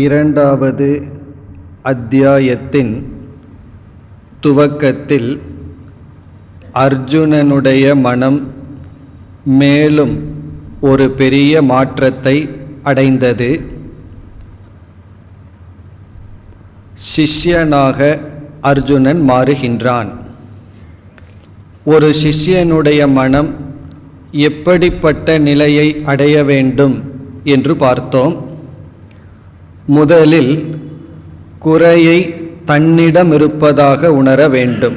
இரண்டாவது அத்தியாயத்தின் துவக்கத்தில் அர்ஜுனனுடைய மனம் மேலும் ஒரு பெரிய மாற்றத்தை அடைந்தது. சிஷ்யனாக அர்ஜுனன் மாறுகின்றான். ஒரு சிஷ்யனுடைய மனம் எப்படிப்பட்ட நிலையை அடைய வேண்டும் என்று பார்த்தோம். முதலில் குறையை தன்னிடம் இருப்பதாக உணர வேண்டும்.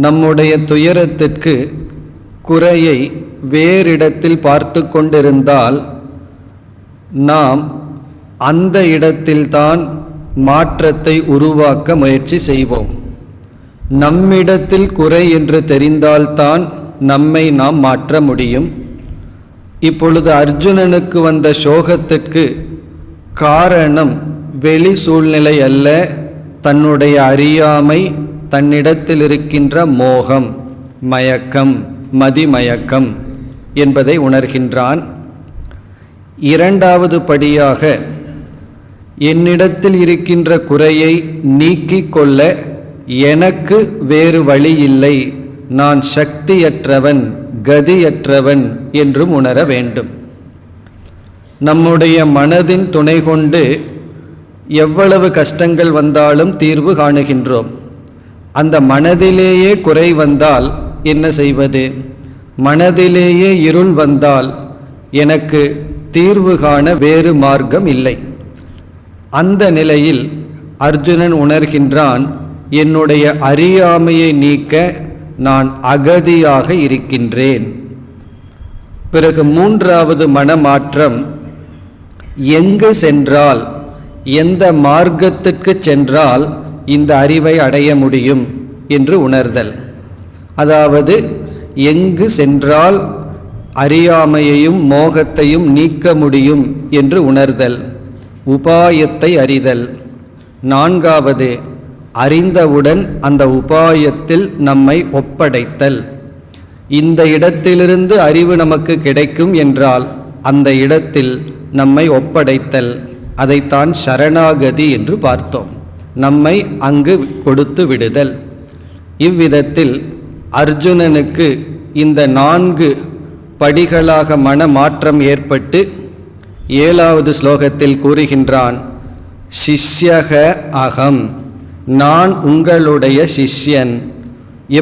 நம்முடைய துயரத்திற்கு குறையை வேறிடத்தில் பார்த்து கொண்டிருந்தால் நாம் அந்த இடத்தில்தான் மாற்றத்தை உருவாக்க முயற்சி செய்வோம். நம்மிடத்தில் குறை என்று தெரிந்தால்தான் நம்மை நாம் மாற்ற முடியும். இப்பொழுது அர்ஜுனனுக்கு வந்த சோகத்திற்கு காரணம் வெளி சூழ்நிலை அல்ல, தன்னுடைய அறியாமை, தன்னிடத்தில் இருக்கின்ற மோகம், மயக்கம், மதிமயக்கம் என்பதை உணர்கின்றான். இரண்டாவது படியாக என்னிடத்தில் இருக்கின்ற குறையை நீக்கிக் கொள்ள எனக்கு வேறு வழி இல்லை, நான் சக்தியற்றவன், கதியற்றவன் என்றும் உணர வேண்டும். நம்முடைய மனதின் துணை கொண்டு எவ்வளவு கஷ்டங்கள் வந்தாலும் தீர்வு காணுகின்றோம். அந்த மனதிலேயே குறை வந்தால் என்ன செய்வது? மனதிலேயே இருள் வந்தால் எனக்கு தீர்வு காண வேறு மார்க்கம் இல்லை. அந்த நிலையில் அர்ஜுனன் உணர்கின்றான், என்னுடைய அறியாமையை நீக்க நான் அகதியாக இருக்கின்றேன். பிறகு மூன்றாவது மனமாற்றம், எங்கு சென்றால், எந்த மார்க்கத்துக்கு சென்றால் இந்த அறிவை அடைய முடியும் என்று உணர்தல். அதாவது எங்கு சென்றால் அறியாமையையும் மோகத்தையும் நீக்க முடியும் என்று உணர்தல், உபாயத்தை அறிதல். நான்காவது, அறிந்தவுடன் அந்த உபாயத்தில் நம்மை ஒப்படைத்தல். இந்த இடத்திலிருந்து அறிவு நமக்கு கிடைக்கும் என்றால் அந்த இடத்தில் நம்மை ஒப்படைத்தல். அதைத்தான் சரணாகதி என்று பார்த்தோம். நம்மை அங்கு கொடுத்து விடுதல். இவ்விதத்தில் அர்ஜுனனுக்கு இந்த 4 படிகளாக மனமாற்றம் ஏற்பட்டு 7வது ஸ்லோகத்தில் கூறுகின்றான், சிஷ்யக அகம், நான் உங்களுடைய சிஷ்யன்.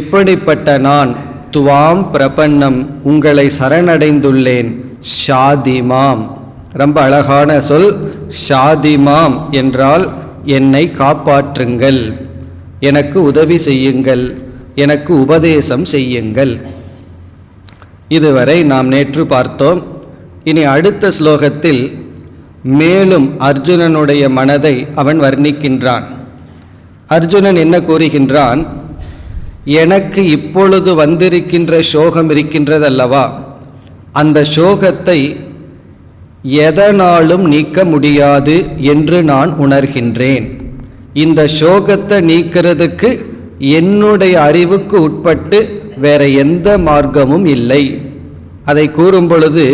எப்படிப்பட்ட நான்? துவாம் பிரபன்னம், உங்களை சரணடைந்துள்ளேன். ஷாதிமாம், ரொம்ப அழகான சொல். ஷாதிமாம் என்றால் என்னை காப்பாற்றுங்கள், எனக்கு உதவி செய்யுங்கள், எனக்கு உபதேசம் செய்யுங்கள். இதுவரை நாம் நேற்று பார்த்தோம். இனி அடுத்த ஸ்லோகத்தில் மேலும் அர்ஜுனனுடைய மனதை அவன் வர்ணிக்கின்றான். அர்ஜுனன் என்ன கூறுகின்றான்? எனக்கு இப்பொழுது வந்திருக்கின்ற சோகம் இருக்கின்றதல்லவா, அந்த சோகத்தை எதனாலும் நீக்க முடியாது என்று நான் உணர்கின்றேன். இந்த சோகத்தை நீக்கிறதுக்கு என்னுடைய அறிவுக்கு உட்பட்டு வேற எந்த மார்க்கமும் இல்லை. அதை கூறும் பொழுது,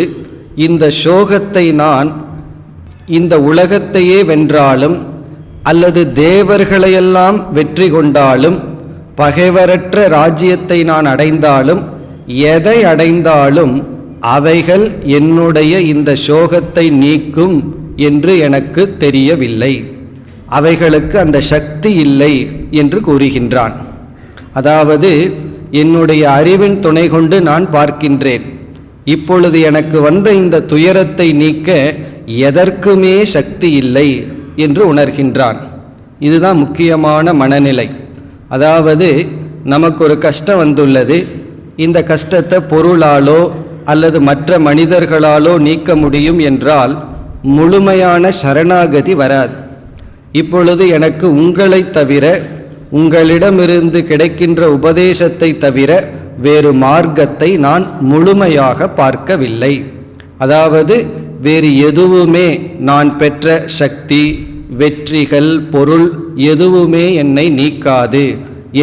இந்த சோகத்தை நான் இந்த உலகத்தையே வென்றாலும் அல்லது தேவர்களையெல்லாம் வெற்றி கொண்டாலும் பகைவரற்ற ராஜ்யத்தை நான் அடைந்தாலும் எதை அடைந்தாலும் அவைகள் என்னுடைய இந்த சோகத்தை நீக்கும் என்று எனக்கு தெரியவில்லை. அவைகளுக்கு அந்த சக்தி இல்லை என்று கூறுகின்றான். அதாவது என்னுடைய அறிவின் துணை கொண்டு நான் பார்க்கின்றேன். இப்பொழுது எனக்கு வந்த இந்த துயரத்தை நீக்க எதற்குமே சக்தி இல்லை என்று உணர்கின்றான். இதுதான் முக்கியமான மனநிலை. அதாவது நமக்கு ஒரு கஷ்டம் வந்துள்ளது, இந்த கஷ்டத்தை பொருளாலோ அல்லது மற்ற மனிதர்களாலோ நீக்க முடியும் என்றால் முழுமையான சரணாகதி வராது. இப்பொழுது எனக்கு உங்களை தவிர, உங்களிடமிருந்து கிடைக்கின்ற உபதேசத்தை தவிர வேறு மார்க்கத்தை நான் முழுமையாக பார்க்கவில்லை. அதாவது வேறு எதுவுமே, நான் பெற்ற சக்தி, வெற்றிகள், பொருள் எதுவுமே என்னை நீக்காது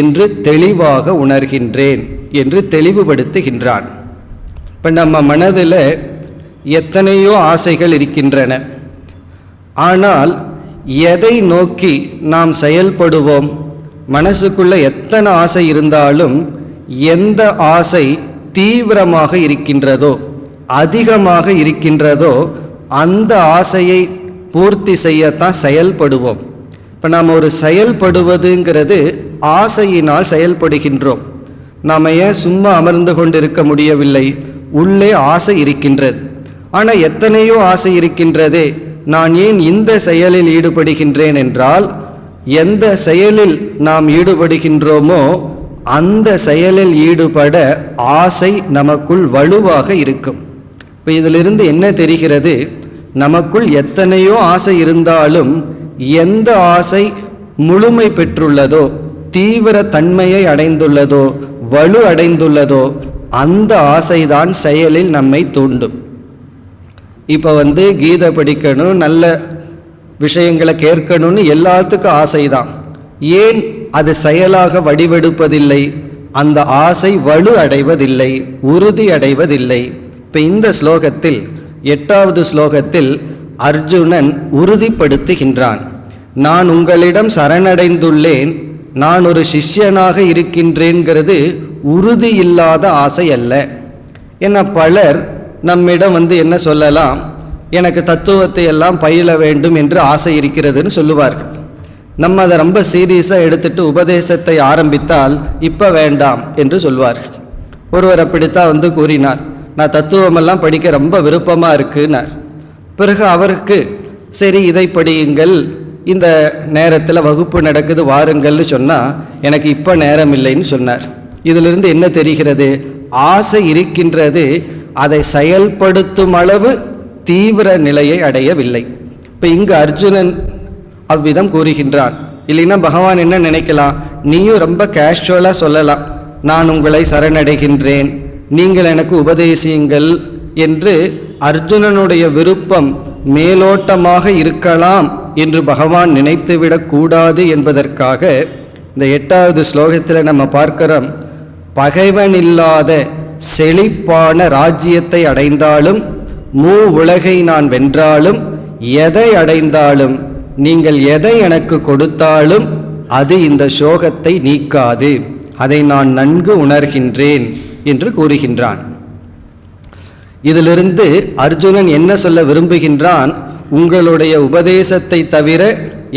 என்று தெளிவாக உணர்கின்றேன் என்று தெளிவுபடுத்துகின்றான். இப்போ நம்ம மனதில் எத்தனையோ ஆசைகள் இருக்கின்றன. ஆனால் எதை நோக்கி நாம் செயல்படுவோம்? மனசுக்குள்ள எத்தனை ஆசை இருந்தாலும் எந்த ஆசை தீவிரமாக இருக்கின்றதோ, அதிகமாக இருக்கின்றதோ, அந்த ஆசையை பூர்த்தி செய்யத்தான் செயல்படுவோம். இப்போ நாம் ஒரு செயல்படுவதுங்கிறது ஆசையினால் செயல்படுகின்றோம். நாம் ஏன் சும்மா அமர்ந்து கொண்டிருக்க முடியவில்லை? உள்ளே ஆசை இருக்கின்றது. ஆனால் எத்தனையோ ஆசை இருக்கின்றதே, நான் ஏன் இந்த செயலில் ஈடுபடுகின்றேன் என்றால், எந்த செயலில் நாம் ஈடுபடுகின்றோமோ அந்த செயலில் ஈடுபட ஆசை நமக்குள் வலுவாக இருக்கும். இப்போ இதிலிருந்து என்ன தெரிகிறது? நமக்குள் எத்தனையோ ஆசை இருந்தாலும் எந்த ஆசை முழுமை பெற்றுள்ளதோ, தீவிர தன்மையை அடைந்துள்ளதோ, வலு அடைந்துள்ளதோ, அந்த ஆசைதான் செயலில் நம்மை தூண்டும். இப்போ கீதை படிக்கணும், நல்ல விஷயங்களை கேட்கணும்னு எல்லாத்துக்கும் ஆசைதான். ஏன் அது செயலாக வடிவெடுப்பதில்லை? அந்த ஆசை வலு அடைவதில்லை, உறுதி அடைவதில்லை. இப்போ இந்த ஸ்லோகத்தில், 8வது ஸ்லோகத்தில் அர்ஜுனன் உறுதிப்படுத்துகின்றான், நான் உங்களிடம் சரணடைந்துள்ளேன், நான் ஒரு சிஷ்யனாக இருக்கின்றேங்கிறது உறுதி இல்லாத ஆசை அல்ல. ஏன்னா பலர் நம்மிடம் என்ன சொல்லலாம், எனக்கு தத்துவத்தை எல்லாம் பயில வேண்டும் என்று ஆசை இருக்கிறதுன்னு சொல்லுவார்கள். நம்ம அதை ரொம்ப சீரியஸாக எடுத்துட்டு உபதேசத்தை ஆரம்பித்தால் இப்போ வேண்டாம் என்று சொல்வார்கள். ஒருவர் அப்படித்தான் கூறினார், நான் தத்துவமெல்லாம் படிக்க ரொம்ப விருப்பமாக இருக்குன்னார். பிறகு அவருக்கு சரி இதை படியுங்கள், இந்த நேரத்தில் வகுப்பு நடக்குது வாருங்கள்னு சொன்னால் எனக்கு இப்போ நேரம் இல்லைன்னு சொன்னார். இதிலிருந்து என்ன தெரிகிறது? ஆசை இருக்கின்றது, அதை செயல்படுத்தும் அளவு தீவிர நிலையை அடையவில்லை. இப்போ இங்கு அர்ஜுனன் அவ்விதம் கூறுகின்றான். இல்லைன்னா பகவான் என்ன நினைக்கலாம், நீயும் ரொம்ப கேஷுவலாக சொல்லலாம், நான் உங்களை சரணடைகின்றேன், நீங்கள் எனக்கு உபதேசியுங்கள் என்று அர்ஜுனனுடைய விருப்பம் மேலோட்டமாக இருக்கலாம் என்று பகவான் நினைத்துவிடக் கூடாது என்பதற்காக இந்த 8வது ஸ்லோகத்தில் நம்ம பார்க்கிறோம், பகைவனில்லாத செழிப்பான ராஜ்யத்தை அடைந்தாலும், உலகை நான் வென்றாலும், எதை அடைந்தாலும், நீங்கள் எதை எனக்கு கொடுத்தாலும் அது இந்த சோகத்தை நீக்காது, அதை நான் நன்கு உணர்கின்றேன் என்று கூறுகின்றான். இதிலிருந்து அர்ஜுனன் என்ன சொல்ல விரும்புகின்றான்? உங்களுடைய உபதேசத்தை தவிர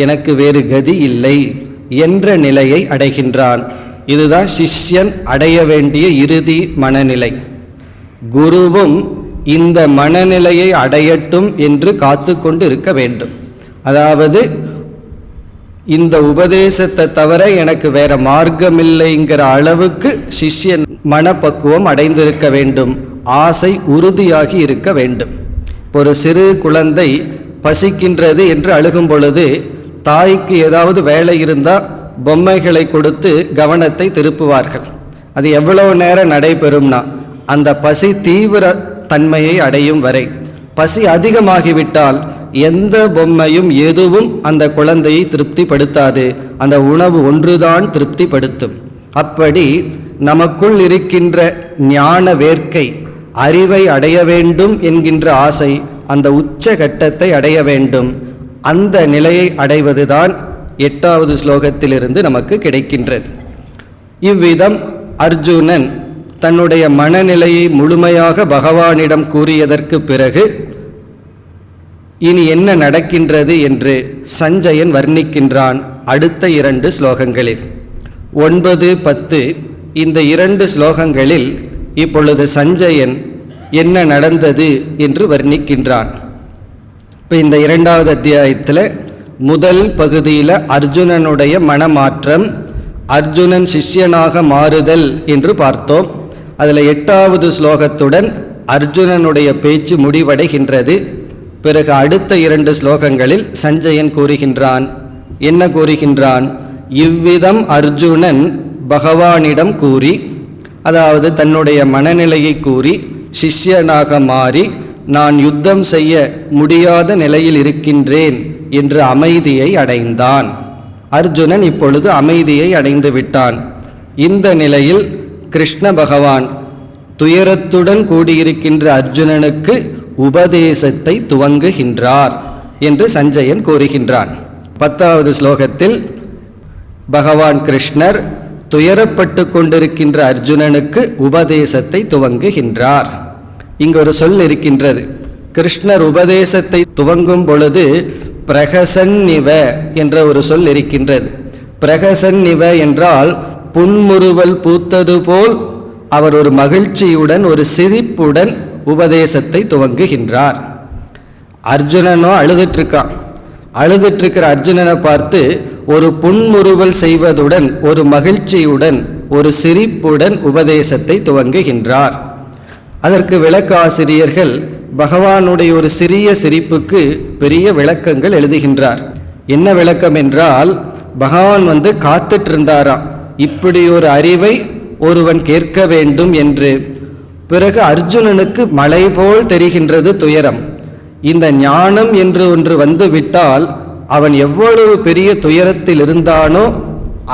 எனக்கு வேறு கதி இல்லை என்ற நிலையை அடைகின்றான். இதுதான் சிஷ்யன் அடைய வேண்டிய இறுதி மனநிலை. குருவும் இந்த மனநிலையை அடையட்டும் என்று காத்து கொண்டு இருக்க வேண்டும். அதாவது இந்த உபதேசத்தை தவிர எனக்கு வேற மார்க்கமில்லைங்கிற அளவுக்கு சிஷ்யன் மனப்பக்குவம் அடைந்திருக்க வேண்டும், ஆசை உறுதியாகி இருக்க வேண்டும். ஒரு சிறு குழந்தை பசிக்கின்றது என்று அழுகும் பொழுது தாய்க்கு ஏதாவது வேலை இருந்தால் பொம்மைகளை கொடுத்து கவனத்தை திருப்புவார்கள். அது எவ்வளவு நேரம் நடைபெறும்னா அந்த பசி தீவிர தன்மையை அடையும் வரை. பசி அதிகமாகிவிட்டால் எந்த பொம்மையும் எதுவும் அந்த குழந்தையை திருப்திப்படுத்தாது, அந்த உணவு ஒன்றுதான் திருப்திப்படுத்தும். அப்படி நமக்குள் இருக்கின்ற ஞான வேர்க்கை, அறிவை அடைய வேண்டும் என்கின்ற ஆசை அந்த உச்ச கட்டத்தை அடைய வேண்டும். அந்த நிலையை அடைவதுதான் 8வது ஸ்லோகத்திலிருந்து நமக்கு கிடைக்கின்றது. இவ்விதம் அர்ஜுனன் தன்னுடைய மனநிலையை முழுமையாக பகவானிடம் கூறியதற்கு பிறகு இனி என்ன நடக்கின்றது என்று சஞ்சயன் வர்ணிக்கின்றான் அடுத்த 2 ஸ்லோகங்களில். 9, 10 இந்த 2 ஸ்லோகங்களில் இப்பொழுது சஞ்சயன் என்ன நடந்தது என்று வர்ணிக்கின்றான். இப்போ இந்த 2வது அத்தியாயத்தில் முதல் பகுதியில் அர்ஜுனனுடைய மனமாற்றம், அர்ஜுனன் சிஷ்யனாக மாறுதல் என்று பார்த்தோம். அதில் 8வது ஸ்லோகத்துடன் அர்ஜுனனுடைய பேச்சு முடிவடைகின்றது. பிறகு அடுத்த 2 ஸ்லோகங்களில் சஞ்சயன் கூறுகின்றான். என்ன கூறுகின்றான்? இவ்விதம் அர்ஜுனன் பகவானிடம் கூறி, அதாவது தன்னுடைய மனநிலையை கூறி, சிஷ்யனாக மாறி நான் யுத்தம் செய்ய முடியாத நிலையில் இருக்கின்றேன் என்று அமைதியை அடைந்தான். அர்ஜுனன் இப்பொழுது அமைதியை அடைந்து விட்டான். இந்த நிலையில் கிருஷ்ண பகவான் துயரத்துடன் கூடியிருக்கின்ற அர்ஜுனனுக்கு உபதேசத்தை துவங்குகின்றார். என்று சஞ்சயன் கூறுகின்றான். 10வது ஸ்லோகத்தில் பகவான் கிருஷ்ணர் துயரப்பட்டு கொண்டிருக்கின்ற அர்ஜுனனுக்கு உபதேசத்தை துவங்குகின்றார். இங்கு ஒரு சொல் இருக்கின்றது. கிருஷ்ணர் உபதேசத்தை துவங்கும் பொழுது பிரகசன்னிவ என்ற ஒரு சொல் இருக்கின்றது. பிரகசன்னிவ என்றால் புன்முறுவல் பூத்தது போல் அவர் ஒரு மகிழ்ச்சியுடன் ஒரு சிரிப்புடன் உபதேசத்தை துவங்குகின்றார். அர்ஜுனனோ அழுதுட்டு இருக்கான். அழுதுட்டு இருக்கிற அர்ஜுனனை பார்த்து ஒரு புன்முறுவல் செய்வதுடன் ஒரு மகிழ்ச்சியுடன் ஒரு சிரிப்புடன் உபதேசத்தை துவங்குகின்றார். அதற்கு விளக்காசிரியர்கள் பகவானுடைய ஒரு சிறிய சிரிப்புக்கு பெரிய விளக்கங்கள் எழுதுகின்றார். என்ன விளக்கம் என்றால், பகவான் காத்துட்டு இருந்தாராம் இப்படி ஒரு அறிவை ஒருவன் கேட்க வேண்டும் என்று. பிறகு அர்ஜுனனுக்கு மலை போல் தெரிகின்றது துயரம். இந்த ஞானம் என்று ஒன்று வந்துவிட்டால் அவன் எவ்வளவு பெரிய துயரத்தில் இருந்தானோ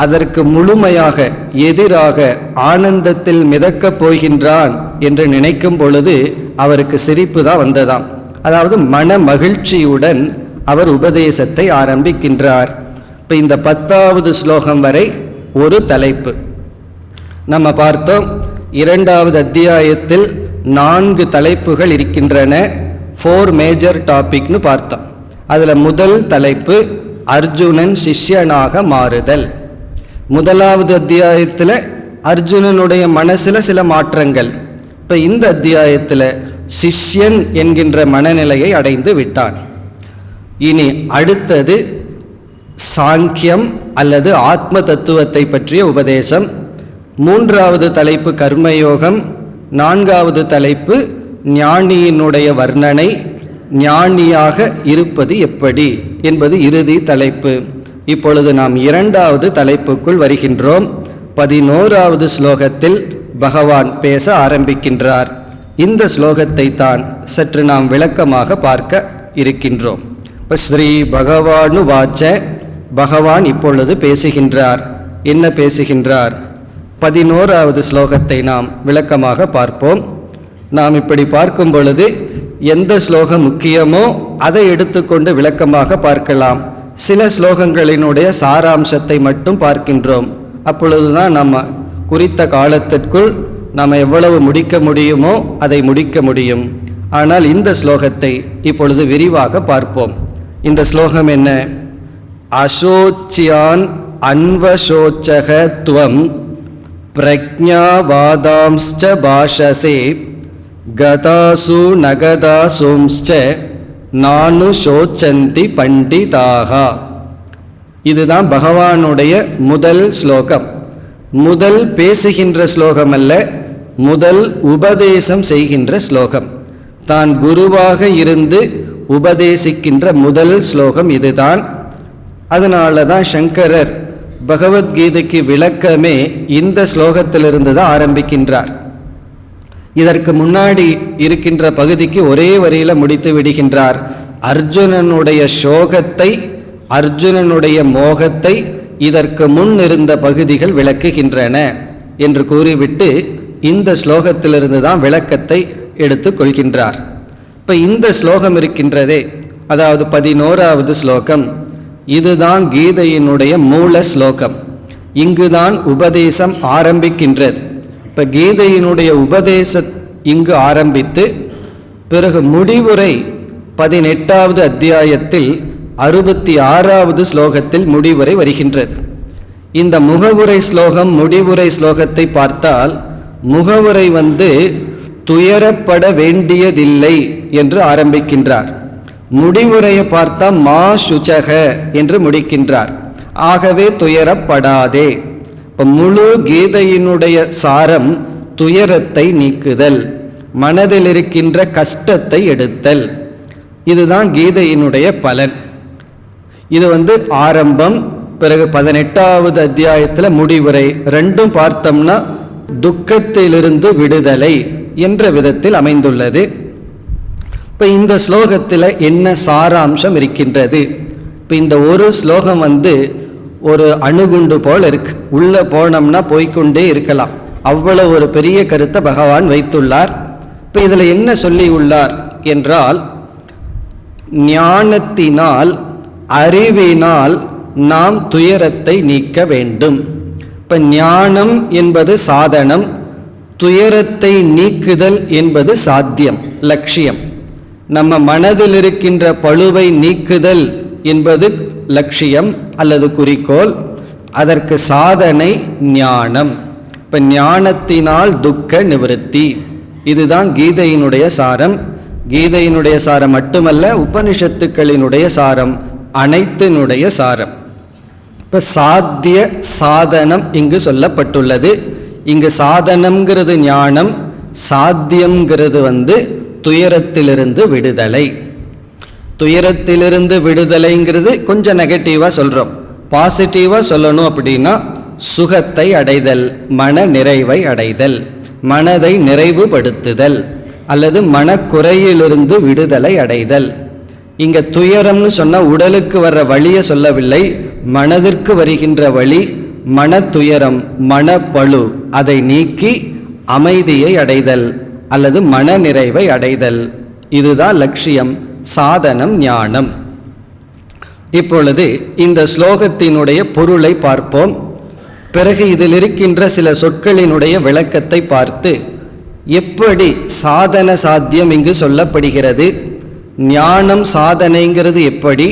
அதற்கு முழுமையாக எதிராக ஆனந்தத்தில் மிதக்கப் போகின்றான் என்று நினைக்கும் பொழுது அவருக்கு சிரிப்பு தான் வந்ததாம். அதாவது மன மகிழ்ச்சியுடன் அவர் உபதேசத்தை ஆரம்பிக்கின்றார். இப்போ இந்த 10வது ஸ்லோகம் வரை ஒரு தலைப்பு நம்ம பார்த்தோம். 2வது அத்தியாயத்தில் 4 தலைப்புகள் இருக்கின்றன. 4 மேஜர் டாபிக்னு பார்த்தோம். அதில் முதல் தலைப்பு அர்ஜுனன் சிஷ்யனாக மாறுதல். 1வது அத்தியாயத்தில் அர்ஜுனனுடைய மனசில் சில மாற்றங்கள். இப்போ இந்த அத்தியாயத்தில் சிஷ்யன் என்கின்ற மனநிலையை அடைந்து விட்டான். இனி அடுத்தது சாங்கியம் அல்லது ஆத்ம தத்துவத்தை பற்றிய உபதேசம். 3வது தலைப்பு கர்மயோகம். 4வது தலைப்பு ஞானியினுடைய வர்ணனை, ஞானியாக இருப்பது எப்படி என்பது இறுதி தலைப்பு. இப்பொழுது நாம் 2வது தலைப்புக்குள் வருகின்றோம். 11வது ஸ்லோகத்தில் பகவான் பேச ஆரம்பிக்கின்றார். இந்த ஸ்லோகத்தை தான் சற்று நாம் விளக்கமாக பார்க்க இருக்கின்றோம். இப்போ ஸ்ரீ பகவானு வாச்ச, பகவான் இப்பொழுது பேசுகின்றார். என்ன பேசுகின்றார்? 11வது ஸ்லோகத்தை நாம் விளக்கமாக பார்ப்போம். நாம் இப்படி பார்க்கும் பொழுது எந்த ஸ்லோகம் முக்கியமோ அதை எடுத்துக்கொண்டு விளக்கமாக பார்க்கலாம். சில ஸ்லோகங்களினுடைய சாராம்சத்தை மட்டும் பார்க்கின்றோம். அப்பொழுதுதான் நம்ம குறித்த காலத்திற்குள் நாம் எவ்வளவு முடிக்க முடியுமோ அதை முடிக்க முடியும். ஆனால் இந்த ஸ்லோகத்தை இப்பொழுது விரிவாக பார்ப்போம். இந்த ஸ்லோகம் என்ன? அசோச்சியான் அன்வசோச்சக துவம் பிரக்ஞாவாதாம்ஸ்ச பாஷசே கதாசு நகதாசும்ஸ்ச நானு சோச்சந்தி பண்டிதாக. இதுதான் பகவானுடைய முதல் ஸ்லோகம். முதல் பேசுகின்ற ஸ்லோகம் அல்ல, முதல் உபதேசம் செய்கின்ற ஸ்லோகம். தான் குருவாக இருந்து உபதேசிக்கின்ற முதல் ஸ்லோகம் இதுதான். அதனால தான் சங்கரர் பகவத்கீதைக்கு விளக்கமே இந்த ஸ்லோகத்திலிருந்து தான் ஆரம்பிக்கின்றார். இதற்கு முன்னாடி இருக்கின்ற பகுதிக்கு ஒரே வரியில முடித்து விடுகின்றார். அர்ஜுனனுடைய சோகத்தை, அர்ஜுனனுடைய மோகத்தை இதற்கு முன் இருந்த பகுதிகள் விளக்குகின்றன என்று கூறிவிட்டு இந்த ஸ்லோகத்திலிருந்து தான் விளக்கத்தை எடுத்துக் கொள்கின்றார். இப்போ இந்த ஸ்லோகம் இருக்கின்றதே, அதாவது 11வது ஸ்லோகம், இதுதான் கீதையினுடைய மூல ஸ்லோகம். இங்குதான் உபதேசம் ஆரம்பிக்கின்றது. இப்போ கீதையினுடைய உபதேசம் இங்கு ஆரம்பித்து பிறகு முடிவுரை 18வது அத்தியாயத்தில் 66வது ஸ்லோகத்தில் முடிவுரை வருகின்றது. இந்த முகவுரை ஸ்லோகம் முடிவுரை ஸ்லோகத்தை பார்த்தால் முகவுரை துயரப்பட வேண்டியதில்லை என்று ஆரம்பிக்கின்றார். முடிவுரையை பார்த்தா மா சுச்சக என்று முடிக்கின்றார். ஆகவே துயரப்படாதே. இப்போ முழு கீதையினுடைய சாரம் துயரத்தை நீக்குதல், மனதில் இருக்கின்ற கஷ்டத்தை எடுத்தல். இதுதான் கீதையினுடைய பலன். இது ஆரம்பம். பிறகு 18வது அத்தியாயத்தில் முடிவுரை. ரெண்டும் பார்த்தோம்னா துக்கத்திலிருந்து விடுதலை என்ற விதத்தில் அமைந்துள்ளது. இப்போ இந்த ஸ்லோகத்தில் என்ன சாராம்சம் இருக்கின்றது? இப்போ இந்த ஒரு ஸ்லோகம் ஒரு அணுகுண்டு போல் இருக்கு. உள்ள போனோம்னா போய்கொண்டே இருக்கலாம். அவ்வளவு ஒரு பெரிய கருத்தை பகவான் வைத்துள்ளார். இப்போ இதில் என்ன சொல்லி உள்ளார் என்றால், ஞானத்தினால் அறிவினால் நாம் துயரத்தை நீக்க வேண்டும். இப்ப ஞானம் என்பது சாதனம், துயரத்தை நீக்குதல் என்பது சாத்தியம், லட்சியம். நம்ம மனதில் இருக்கின்ற பழுவை நீக்குதல் என்பது லட்சியம் அல்லது குறிக்கோள். அதற்கு சாதனை ஞானம். இப்ப ஞானத்தினால் துக்க நிவர்த்தி, இதுதான் கீதையினுடைய சாரம். கீதையினுடைய சாரம் மட்டுமல்ல, உபனிஷத்துக்களினுடைய சாரம், அனைத்தினுடைய சாரம். இப்ப சாத்திய சாதனம் இங்கு சொல்லப்பட்டுள்ளது. இங்கு சாதனம்ங்கிறது ஞானம், சாத்தியம்ங்கிறது துயரத்திலிருந்து விடுதலை. துயரத்திலிருந்து விடுதலைங்கிறது கொஞ்சம் நெகட்டிவா சொல்றோம். பாசிட்டிவா சொல்லணும் அப்படின்னா சுகத்தை அடைதல், மன நிறைவை அடைதல், மனதை நிறைவுபடுத்துதல் அல்லது மனக்குறையிலிருந்து விடுதலை அடைதல். இங்க துயரம்னு சொன்னா உடலுக்கு வர்ற வலியை சொல்லவில்லை, மனதிற்கு வருகின்ற வலி, மன துயரம், மனப்பழு, அதை நீக்கி அமைதியை அடைதல் அல்லது மன நிறைவை அடைதல். இதுதான் லட்சியம், சாதனம், ஞானம். இப்பொழுது இந்த ஸ்லோகத்தினுடைய பொருளை பார்ப்போம். பிறகு இதில் இருக்கின்ற சில சொற்களினுடைய விளக்கத்தை பார்த்து எப்படி சாதன சாத்தியம் இங்கு சொல்லப்படுகிறது, ஞானம் சாதனைங்கிறது எப்படி,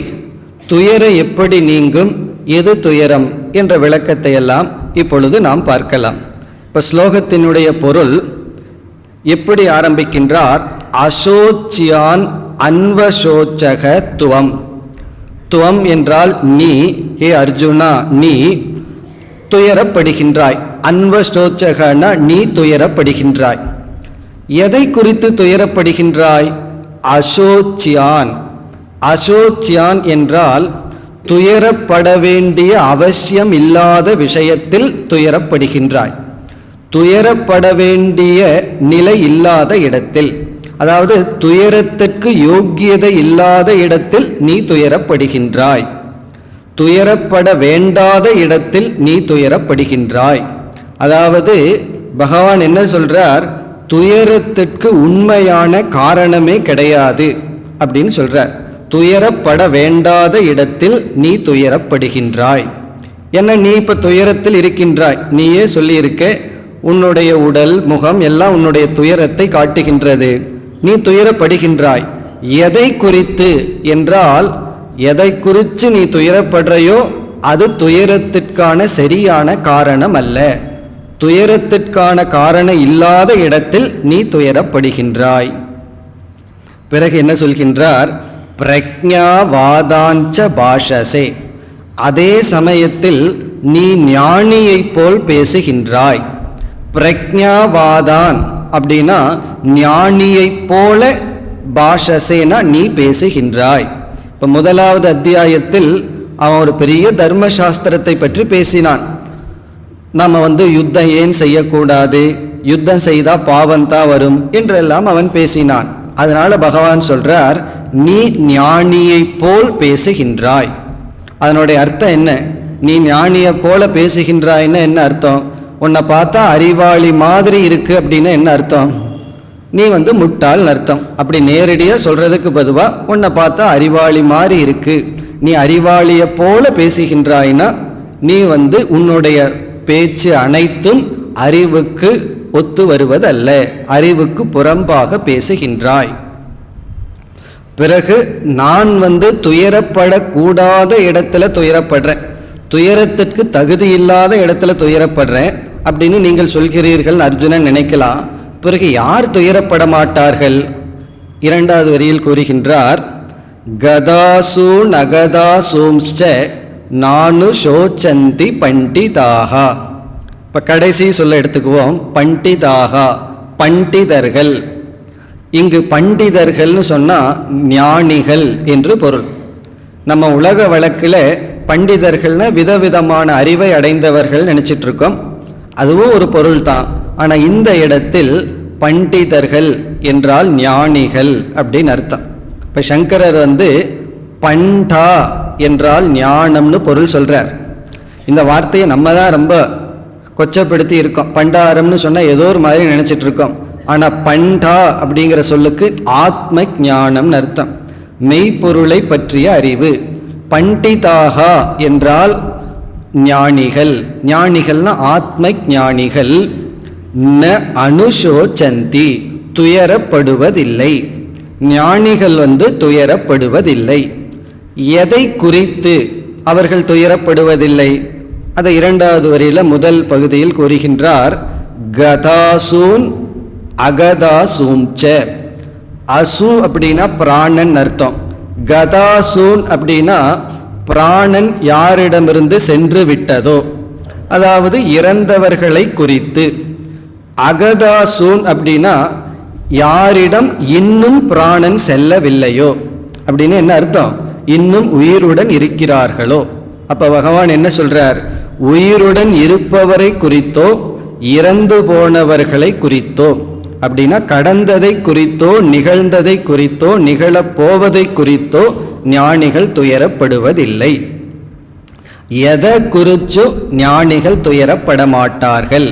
துயரம் எப்படி நீங்கும், எது துயரம் என்ற விளக்கத்தை எல்லாம் இப்பொழுது நாம் பார்க்கலாம். இப்ப ஸ்லோகத்தினுடைய பொருள் எப்படி ஆரம்பிக்கின்றார்? அசோச்சியான் அன்வசோச்சக துவம். துவம் என்றால் நீ, ஹே அர்ஜுனா நீ துயரப்படுகின்றாய். அன்வசோச்சகனா நீ துயரப்படுகின்றாய். எதை குறித்து துயரப்படுகின்றாய்? அசோச்சியான். அசோச்சியான் என்றால் துயரப்பட வேண்டிய அவசியம் இல்லாத விஷயத்தில் துயரப்படுகின்றாய். துயரப்பட வேண்டிய நிலை இல்லாத இடத்தில், அதாவது துயரத்திற்கு யோக்கியதை இல்லாத இடத்தில் நீ துயரப்படுகின்றாய். துயரப்பட வேண்டாத இடத்தில் நீ துயரப்படுகின்றாய். அதாவது பகவான் என்ன சொல்றார்? துயரத்திற்கு உண்மையான காரணமே கிடையாது அப்படின்னு சொல்றார். துயரப்பட வேண்டாத இடத்தில் நீ துயரப்படுகின்றாய். என்ன, நீ இப்ப துயரத்தில் இருக்கின்றாய், நீயே சொல்லி இருக்க, உன்னுடைய உடல், முகம் எல்லாம் உன்னுடைய துயரத்தை காட்டுகின்றது. நீ துயரப்படுகின்றாய். எதை குறித்து என்றால், எதை குறித்து நீ துயரப்படுறையோ அது துயரத்திற்கான சரியான காரணம் அல்ல. துயரத்திற்கான காரணம் இல்லாத இடத்தில் நீ துயரப்படுகின்றாய். பிறகு என்ன சொல்கின்றார்? பிரக்ஞாவாதாஞ்ச பாஷசே. அதே சமயத்தில் நீ ஞானியைப் போல் பேசுகின்றாய். பிரக்ஞாவாதான் அப்படின்னா ஞானியைப் போல, பாஷசேனா நீ பேசுகின்றாய். இப்ப முதலாவது அத்தியாயத்தில் அவன் ஒரு பெரிய தர்மசாஸ்திரத்தை பற்றி பேசினான். நம்ம யுத்தம் ஏன் செய்யக்கூடாது, யுத்தம் செய்தா பாவம்தான் வரும் என்றெல்லாம் அவன் பேசினான். அதனால பகவான் சொல்றார், நீ ஞானியை போல் பேசுகின்றாய். அதனுடைய அர்த்தம் என்ன? நீ ஞானியை போல பேசுகின்றாய்ன்னு என்ன அர்த்தம்? உன்னை பார்த்தா அறிவாளி மாதிரி இருக்கு அப்படின்னு என்ன அர்த்தம்? நீ முட்டாள் அர்த்தம். அப்படி நேரடியாக சொல்றதுக்கு பதுவா உன்னை பார்த்தா அறிவாளி மாதிரி இருக்கு, நீ அறிவாளியை போல பேசுகின்றாய்னா நீ உன்னுடைய பேச்சு அனைத்தும் அறிவுக்கு ஒத்து வருவதல்ல, அறிவுக்கு புறம்பாக பேசுகின்றாய். பிறகு நான் துயரப்படக்கூடாத இடத்துல துயரப்படுறேன், துயரத்திற்கு தகுதி இல்லாத இடத்துல துயரப்படுறேன் அப்படின்னு நீங்கள் சொல்கிறீர்கள் அர்ஜுனன் நினைக்கலாம். பிறகு யார் துயரப்பட மாட்டார்கள்? இரண்டாவது வரியில் கூறுகின்றார், கதாசு நகதாசூம்ச்ச நானு சோச்சந்தி பண்டிதாகா. இப்ப கடைசி சொல்ல எடுத்துக்குவோம், பண்டிதாகா, பண்டிதர்கள். இங்கு பண்டிதர்கள்னு சொன்னா ஞானிகள் என்று பொருள். நம்ம உலக வழக்கில் பண்டிதர்கள்னா விதவிதமான அறிவை அடைந்தவர்கள் நினைச்சிட்டு இருக்கோம், அதுவும் ஒரு பொருள் தான். ஆனா இந்த இடத்தில் பண்டிதர்கள் என்றால் ஞானிகள் அப்படின்னு அர்த்தம். இப்ப சங்கரர் பண்டா என்றால் ஞானம்னு பொருள் சொல்றார். இந்த வார்த்தையை நம்ம தான் ரொம்ப கொச்சப்படுத்தி இருக்கோம். பண்டாரம்னு சொன்னா ஏதோ ஒரு மாதிரி நினைச்சிட்டு இருக்கோம். ஆனா பண்டா அப்படிங்கிற சொல்லுக்கு ஆத்ம ஞானம்னு அர்த்தம். மெய்ப்பொருளை பற்றிய அறிவு. பண்டிதாகா என்றால் ஞானிகள், ஞானிகள்னா ஆத்ம ஞானிகள். ந அனுசோச்சந்தி துயரப்படுவதில்லை, ஞானிகள் துயரப்படுவதில்லை. எதை குறித்து அவர்கள் துயரப்படுவதில்லை? அதை இரண்டாவது வரியில முதல் பகுதியில் கூறுகின்றார். கதாசூன் அகதாசூம்ச. அசு அப்படின்னா பிராணன் அர்த்தம். கதாசூன் அப்படின்னா பிராணன் யாரிடமிருந்து சென்று விட்டதோ, அதாவது இறந்தவர்களை குறித்து. அகதாசூன் அப்படின்னா யாரிடம் இன்னும் பிராணன் செல்லவில்லையோ அப்படின்னு என்ன அர்த்தம்? இன்னும் உயிருடன் இருக்கிறார்களோ. அப்ப பகவான் என்ன சொல்றார்? உயிருடன் இருப்பவரை குறித்தோ இறந்து போனவர்களை குறித்தோ, அப்படின்னா கடந்ததை குறித்தோ நிகழ்ந்ததை குறித்தோ நிகழப் போவதை குறித்தோ ஞானிகள் துயரப்படுவதில்லை. எதை குறித்து ஞானிகள் துயரப்பட மாட்டார்கள்,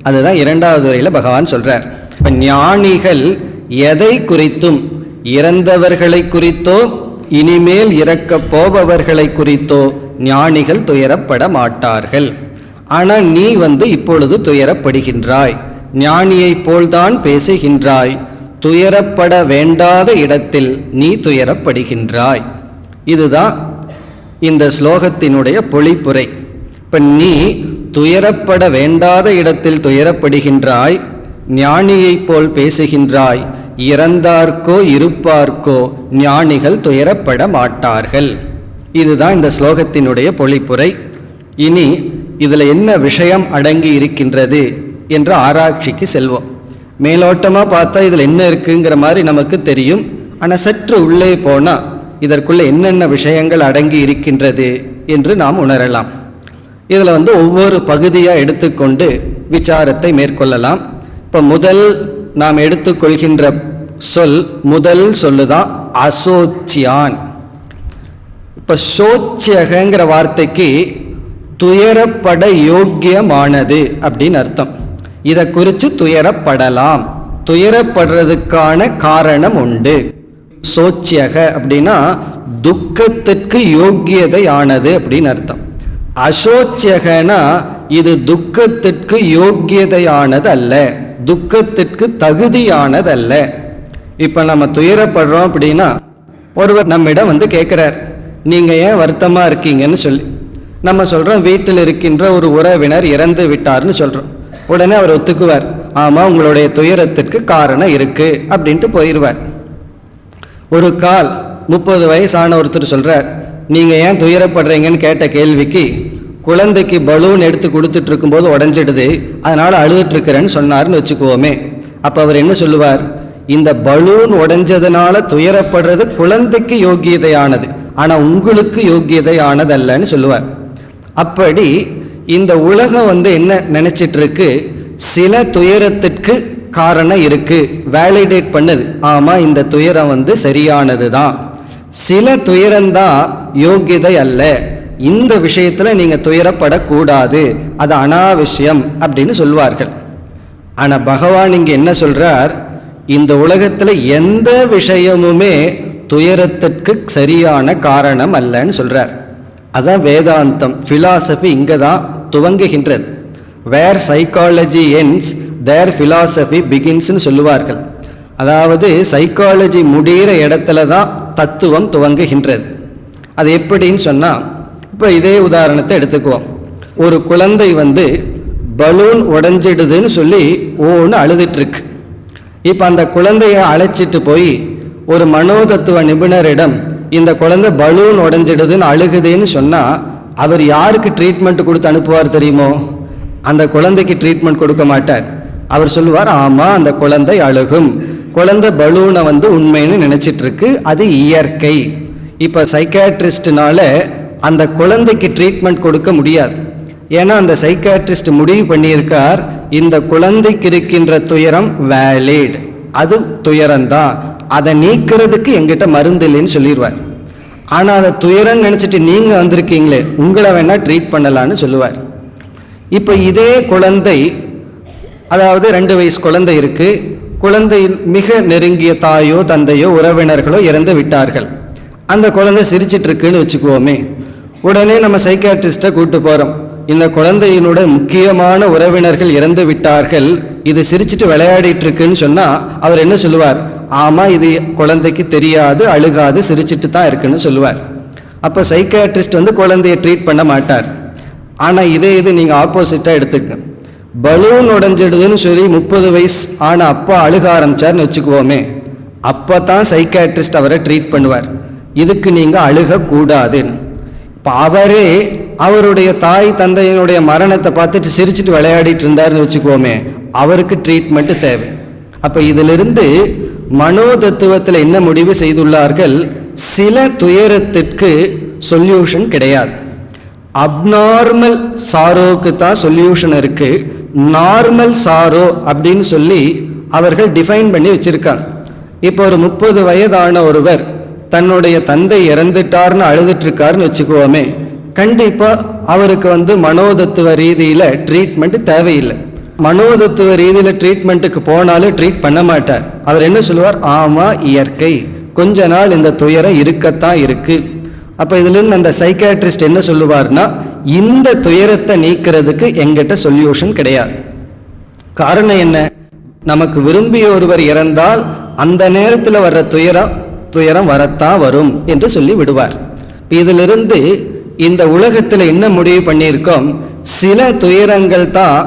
அதுதான் இரண்டாவது வரையில பகவான் சொல்றார். இப்ப ஞானிகள் எதை குறித்தும், இறந்தவர்களை குறித்தோ இனிமேல் இறக்கப் போபவர்களை குறித்தோ ஞானிகள் துயரப்பட மாட்டார்கள். ஆனா நீ இப்பொழுது துயரப்படுகின்றாய், ஞானியைப் போல்தான் பேசுகின்றாய், துயரப்பட வேண்டாத இடத்தில் நீ துயரப்படுகின்றாய். இதுதான் இந்த ஸ்லோகத்தினுடைய பொழிப்புரை. இப்ப நீ துயரப்பட வேண்டாத இடத்தில் துயரப்படுகின்றாய், ஞானியைப் போல் பேசுகின்றாய். இறந்தார்க்கோ இருப்பார்க்கோ ஞானிகள் துயரப்பட மாட்டார்கள். இதுதான் இந்த ஸ்லோகத்தினுடைய பொழிப்புரை. இனி இதுல என்ன விஷயம் அடங்கி இருக்கின்றது என்ற ஆராய்ச்சிக்கு செல்வோம். மேலோட்டமா பார்த்தா இதுல என்ன இருக்குங்கிற மாதிரி நமக்கு தெரியும். ஆனா சற்று உள்ளே போனா இதற்குள்ள என்னென்ன விஷயங்கள் அடங்கி இருக்கின்றது என்று நாம் உணரலாம். இதுல ஒவ்வொரு பகுதியா எடுத்துக்கொண்டு விசாரத்தை மேற்கொள்ளலாம். இப்ப முதல் நாம் எடுத்துக்கொள்கின்ற சொல், முதல் சொல்லுதான் அசோச்சியான். இப்ப சோச்சியகங்கிற வார்த்தைக்கு துயரப்பட யோக்கியமானது அப்படின்னு அர்த்தம். இதை குறித்து துயரப்படலாம், துயரப்படுறதுக்கான காரணம் உண்டு. சோச்சியக அப்படின்னா துக்கத்திற்கு யோக்கியதையானது அப்படின்னு அர்த்தம். அசோச்சியகனா இது துக்கத்திற்கு யோக்கியதையானது அல்ல, துக்கத்திற்கு தகுதியானது அல்ல. இப்ப நம்ம துயரப்படுறோம் அப்படின்னா ஒருவர் நம்மிடம் கேட்கிறார், நீங்க ஏன் வருத்தமா இருக்கீங்கன்னு சொல்லி. நம்ம சொல்றோம் வீட்டில் இருக்கின்ற ஒரு உறவினர் இறந்து விட்டார்னு சொல்றோம். உடனே அவர் ஒத்துக்குவார், ஆமா உங்களுடைய துயரத்திற்கு காரணம் இருக்கு அப்படின்ட்டு போயிடுவார். ஒரு கால் 30 வயசான ஒருத்தர் சொல்றார், நீங்க ஏன் துயரப்படுறீங்கன்னு கேட்ட கேள்விக்கு, குழந்தைக்கு பலூன் எடுத்து கொடுத்துட்டு இருக்கும்போது உடஞ்சிடுது, அதனால அழுதுட்டு இருக்கிறேன்னு சொன்னார்னு வச்சுக்குவோமே. அப்ப அவர் என்ன சொல்லுவார்? இந்த பலூன் உடைஞ்சதுனால துயரப்படுறது குழந்தைக்கு யோக்கியதையானது, ஆனா உங்களுக்கு யோக்கியதையானது அல்லன்னு சொல்லுவார். அப்படி இந்த உலகம் என்ன நினைச்சிட்டு இருக்கு? சில துயரத்திற்கு காரணம் இருக்கு, வேலிடேட் பண்ணுது, ஆமா இந்த துயரம் சரியானதுதான். சில துயரம்தான் யோக்கியதை அல்ல, இந்த விஷயத்துல நீங்க துயரப்படக்கூடாது, அது அனாவசியம் அப்படின்னு சொல்வார்கள். ஆனா பகவான் இங்க என்ன சொல்றார்? இந்த உலகத்துல எந்த விஷயமுமே துயரத்திற்கு சரியான காரணம் அல்லன்னு சொல்றார். அதான் வேதாந்தம், பிலாசபி இங்கதான் துவங்குகின்றது. வேர் சைக்காலஜி எண்ட்ஸ் தேர் பிலாசபி பிகின்ஸ்னு சொல்லுவார்கள். அதாவது சைக்காலஜி முடிகிற இடத்துல தான் தத்துவம் துவங்குகின்றது. அது எப்படின்னு சொன்னா, இப்ப இதே உதாரணத்தை எடுத்துக்குவோம். ஒரு குழந்தை பலூன் உடைஞ்சிடுதுன்னு சொல்லி ஓன்னு அழுதுட்டு இருக்கு. இப்ப அந்த குழந்தைய அழைச்சிட்டு போய் ஒரு மனோதத்துவ நிபுணரிடம் இந்த குழந்தை பலூன் உடைஞ்சிடுதுன்னு அழுகுதுன்னு சொன்னா அவர் யாருக்கு ட்ரீட்மெண்ட் கொடுத்து அனுப்புவார் தெரியுமோ? அந்த குழந்தைக்கு ட்ரீட்மெண்ட் கொடுக்க மாட்டார். அவர் சொல்லுவார், ஆமா அந்த குழந்தை அழுகும், குழந்தை பலூனை உண்மைன்னு நினைச்சிட்டு இருக்கு, அது இயற்கை. இப்ப சைக்காட்ரிஸ்ட்னால அந்த குழந்தைக்கு ட்ரீட்மெண்ட் கொடுக்க முடியாது. ஏன்னா அந்த சைக்காட்ரிஸ்ட் முடிவு பண்ணியிருக்கார், இந்த குழந்தைக்கு இருக்கின்ற துயரம் வேலிட், அது துயரம்தான், அதை நீக்கிறதுக்கு எங்கிட்ட மருந்து இல்லைன்னு சொல்லிடுவார். ஆனா அதை துயரம் நினைச்சிட்டு நீங்க வந்திருக்கீங்களே, உங்களை வேணா ட்ரீட் பண்ணலான்னு சொல்லுவார். இப்ப இதே குழந்தை, அதாவது 2 வயசு குழந்தை இருக்கு, குழந்தை மிக நெருங்கிய தாயோ தந்தையோ உறவினர்களோ இறந்து விட்டார்கள். அந்த குழந்தை சிரிச்சிட்டு இருக்குன்னு வச்சுக்குவோமே, உடனே நம்ம சைக்காட்ரிஸ்ட்டை கூட்டு போகிறோம். இந்த குழந்தையினுடைய முக்கியமான உறவினர்கள் இறந்து விட்டார்கள், இது சிரிச்சிட்டு விளையாடிட்டு இருக்குன்னு சொன்னால் அவர் என்ன சொல்லுவார்? ஆமாம், இது குழந்தைக்கு தெரியாது, அழுகாது, சிரிச்சிட்டு தான் இருக்குன்னு சொல்லுவார். அப்போ சைக்காட்ரிஸ்ட் குழந்தையை ட்ரீட் பண்ண மாட்டார். ஆனால் இது நீங்கள் ஆப்போசிட்டாக எடுத்துக்க. பலூன் உடஞ்சிடுதுன்னு சொல்லி 30 வயசு ஆனால் அப்பா அழுக ஆரம்பிச்சார்னு வச்சுக்குவோமே, அப்போ தான் சைக்காட்ரிஸ்ட் அவரை ட்ரீட் பண்ணுவார். இதுக்கு நீங்கள் அழுகக்கூடாது. இப்போ அவரே அவருடைய தாய் தந்தையினுடைய மரணத்தை பார்த்துட்டு சிரிச்சிட்டு விளையாடிட்டு இருந்தாருன்னு வச்சுக்குவோமே, அவருக்கு ட்ரீட்மெண்ட் தேவை. அப்போ இதிலிருந்து மனோதத்துவத்தில் என்ன முடிவு செய்துள்ளார்கள்? சில துயரத்திற்கு சொல்யூஷன் கிடையாது. அப்நார்மல் சாரோக்கு தான் சொல்யூஷன் இருக்கு. நார்மல் சாரோ அப்படின்னு சொல்லி அவர்கள் டிஃபைன் பண்ணி வச்சிருக்காங்க. இப்போ ஒரு 30 வயதான ஒருவர் தன்னுடைய தந்தை இறந்துட்டார்னு அழுதுட்டு இருக்காருன்னு வச்சுக்குவோமே, கண்டிப்பா அவருக்கு மனோதத்துவ ரீதியில ட்ரீட்மெண்ட் தேவையில்லை. மனோதத்துவ ரீதியில ட்ரீட்மெண்ட்டுக்கு போனாலும் ட்ரீட் பண்ண மாட்டார். அவர் என்ன சொல்லுவார்? ஆமா, இயற்கை, கொஞ்ச நாள் இந்த துயரம் இருக்கத்தான் இருக்கு. அப்ப இதுல இருந்து அந்த சைக்காட்ரிஸ்ட் என்ன சொல்லுவார்னா, இந்த துயரத்தை நீக்கிறதுக்கு எங்கிட்ட சொல்யூஷன் கிடையாது. காரணம் என்ன? நமக்கு விரும்பிய ஒருவர் இறந்தால் அந்த நேரத்தில் வர்ற துயரம் வரத்தான் வரும் என்று சொல்லி விடுவார். இதிலிருந்து இந்த உலகத்தில் என்ன முடிவு பண்ணியிருக்கோம்? சில துயரங்கள் தான்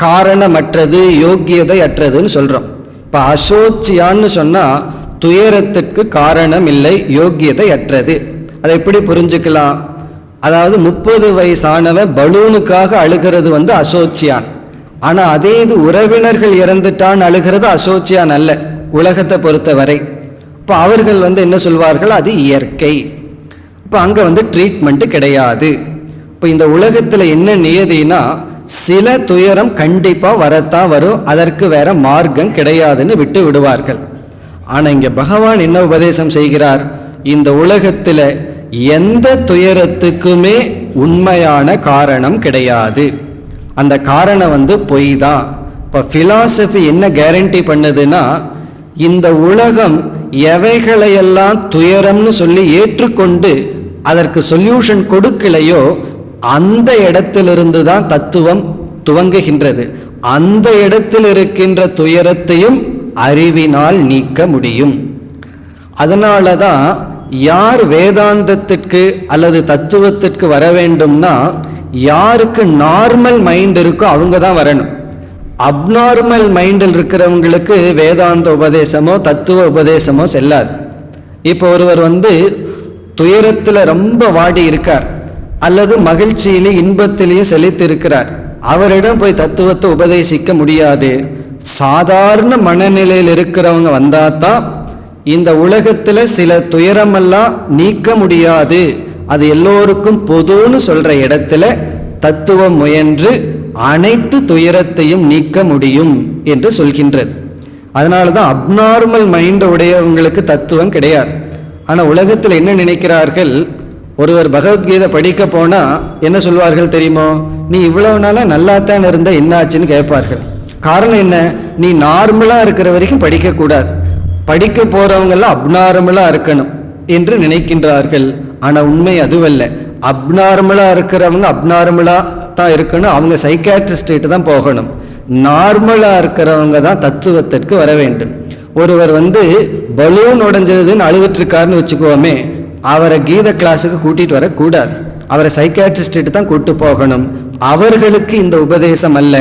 காரணமற்றது, யோக்கியதை அற்றதுன்னு சொல்றோம். இப்ப அசோச்சியான்னு சொன்னா துயரத்துக்கு காரணம் இல்லை, யோக்கியதை அற்றது. அதை எப்படி புரிஞ்சுக்கலாம்? அதாவது 30 வயசானவன் பலூனுக்காக அழுகிறது அசோச்சியான். ஆனா அதே இது உறவினர்கள் இறந்துட்டான் அழுகிறது அசோச்சியான் அல்ல, உலகத்தை பொறுத்தவரை. இப்போ அவர்கள் என்ன சொல்வார்கள்? அது இயற்கை. இப்போ அங்கே ட்ரீட்மெண்ட் கிடையாது. இப்போ இந்த உலகத்தில் என்ன நியதினா, சில துயரம் கண்டிப்பாக வரத்தான் வரும், அதற்கு வேற மார்க்கம் கிடையாதுன்னு விட்டு விடுவார்கள். ஆனால் இங்கே பகவான் என்ன உபதேசம் செய்கிறார்? இந்த உலகத்தில் எந்த துயரத்துக்குமே உண்மையான காரணம் கிடையாது. அந்த காரணம் பொய் தான். இப்போ பிலாசபி என்ன கேரண்டி பண்ணுதுன்னா, இந்த உலகம் எவைகளையெல்லாம் துயரம்னு சொல்லி ஏற்றுக்கொண்டு அதற்கு சொல்யூஷன் கொடுக்கலையோ அந்த இடத்திலிருந்து தான் தத்துவம் துவங்குகின்றது. அந்த இடத்தில் இருக்கின்ற துயரத்தையும் அறிவினால் நீக்க முடியும். அதனால தான் யார் வேதாந்தத்திற்கு அல்லது தத்துவத்திற்கு வர வேண்டும்னா, யாருக்கு நார்மல் மைண்ட் இருக்கோ அவங்க தான் வரணும். அப்நார்மல் மைண்டில் இருக்கிறவங்களுக்கு வேதாந்த உபதேசமோ தத்துவ உபதேசமோ செல்லாது. இப்போ ஒருவர் துயரத்தில் ரொம்ப வாடி இருக்கார், அல்லது மகிழ்ச்சியிலே இன்பத்திலேயும் செலுத்தி இருக்கிறார், அவரிடம் போய் தத்துவத்தை உபதேசிக்க முடியாது. சாதாரண மனநிலையில் இருக்கிறவங்க வந்தாதான் இந்த உலகத்தில் சில துயரமெல்லாம் நீக்க முடியாது, அது எல்லோருக்கும் பொதுன்னு சொல்ற இடத்துல தத்துவம் முயன்று அனைத்து துயரத்தையும் நீக்க முடியும் என்று சொல்கின்றது. அதனாலதான் அப்நார்மல் மைண்ட் உடையவங்களுக்கு தத்துவம் கிடையாது. ஆனா உலகத்தில் என்ன நினைக்கிறார்கள்? ஒருவர் பகவத்கீதை படிக்க போனா என்ன சொல்வார்கள் தெரியுமோ? நீ இவ்வளவு நாளா நல்லாத்தான் இருந்த, என்னாச்சுன்னு கேட்பார்கள். காரணம் என்ன? நீ நார்மலா இருக்கிற வரைக்கும் படிக்க கூடாது, படிக்க போறவங்க எல்லாம் அப்நார்மலா இருக்கணும் என்று நினைக்கின்றார்கள். ஆனா உண்மை அதுவல்ல. அப்நார்மலா இருக்கிறவங்க அப்நார்மலா தான் இருக்கணும், அவங்க சைக்காட்ரிஸ்ட் தான் போகணும். நார்மலா இருக்கிறவங்க தான் தத்துவத்திற்கு வர வேண்டும். ஒருவர் பலூன் உடைஞ்சதுன்னு அழுதுட்டு இருக்காருன்னு வச்சுக்குவோமே, அவரை கீத கிளாஸுக்கு கூட்டிட்டு வரக்கூடாது, அவரை சைக்காட்ரிஸ்ட் தான் கூட்டு போகணும். அவர்களுக்கு இந்த உபதேசம் அல்ல,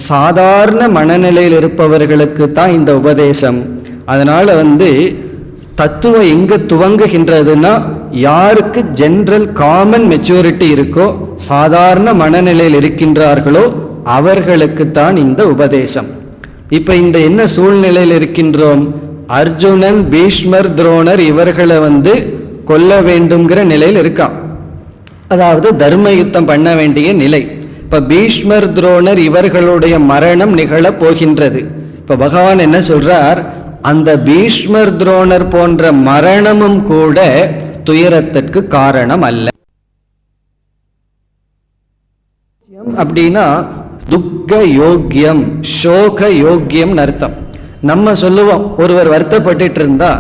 சாதாரண மனநிலையில் இருப்பவர்களுக்கு தான் இந்த உபதேசம். அதனால தத்துவம் எங்க துவங்குகின்றதுன்னா, யாருக்கு ஜெனரல் காமன் மெச்சூரிட்டி இருக்கோ, சாதாரண மனநிலையில் இருக்கின்றார்களோ அவர்களுக்கு தான் இந்த உபதேசம். இப்ப இந்த என்ன சூழ்நிலையில் இருக்கின்றோம்? அர்ஜுனன், பீஷ்மர், துரோணர் இவர்களை கொல்ல வேண்டும்ங்கிற நிலையில் இருக்கான். அதாவது தர்ம யுத்தம் பண்ண வேண்டிய நிலை. இப்ப பீஷ்மர், துரோணர் இவர்களுடைய மரணம் நிகழப் போகின்றது. இப்ப பகவான் என்ன சொல்றார்? அந்த பீஷ்மர், துரோணர் போன்ற மரணமும் கூட துயரத்திற்கு காரணம் அல்ல. அப்படின்னா துக்க யோக்கியம், சோக யோக்கியம் அர்த்தம். நம்ம சொல்லுவோம், ஒருவர் வருத்தப்பட்டு இருந்தா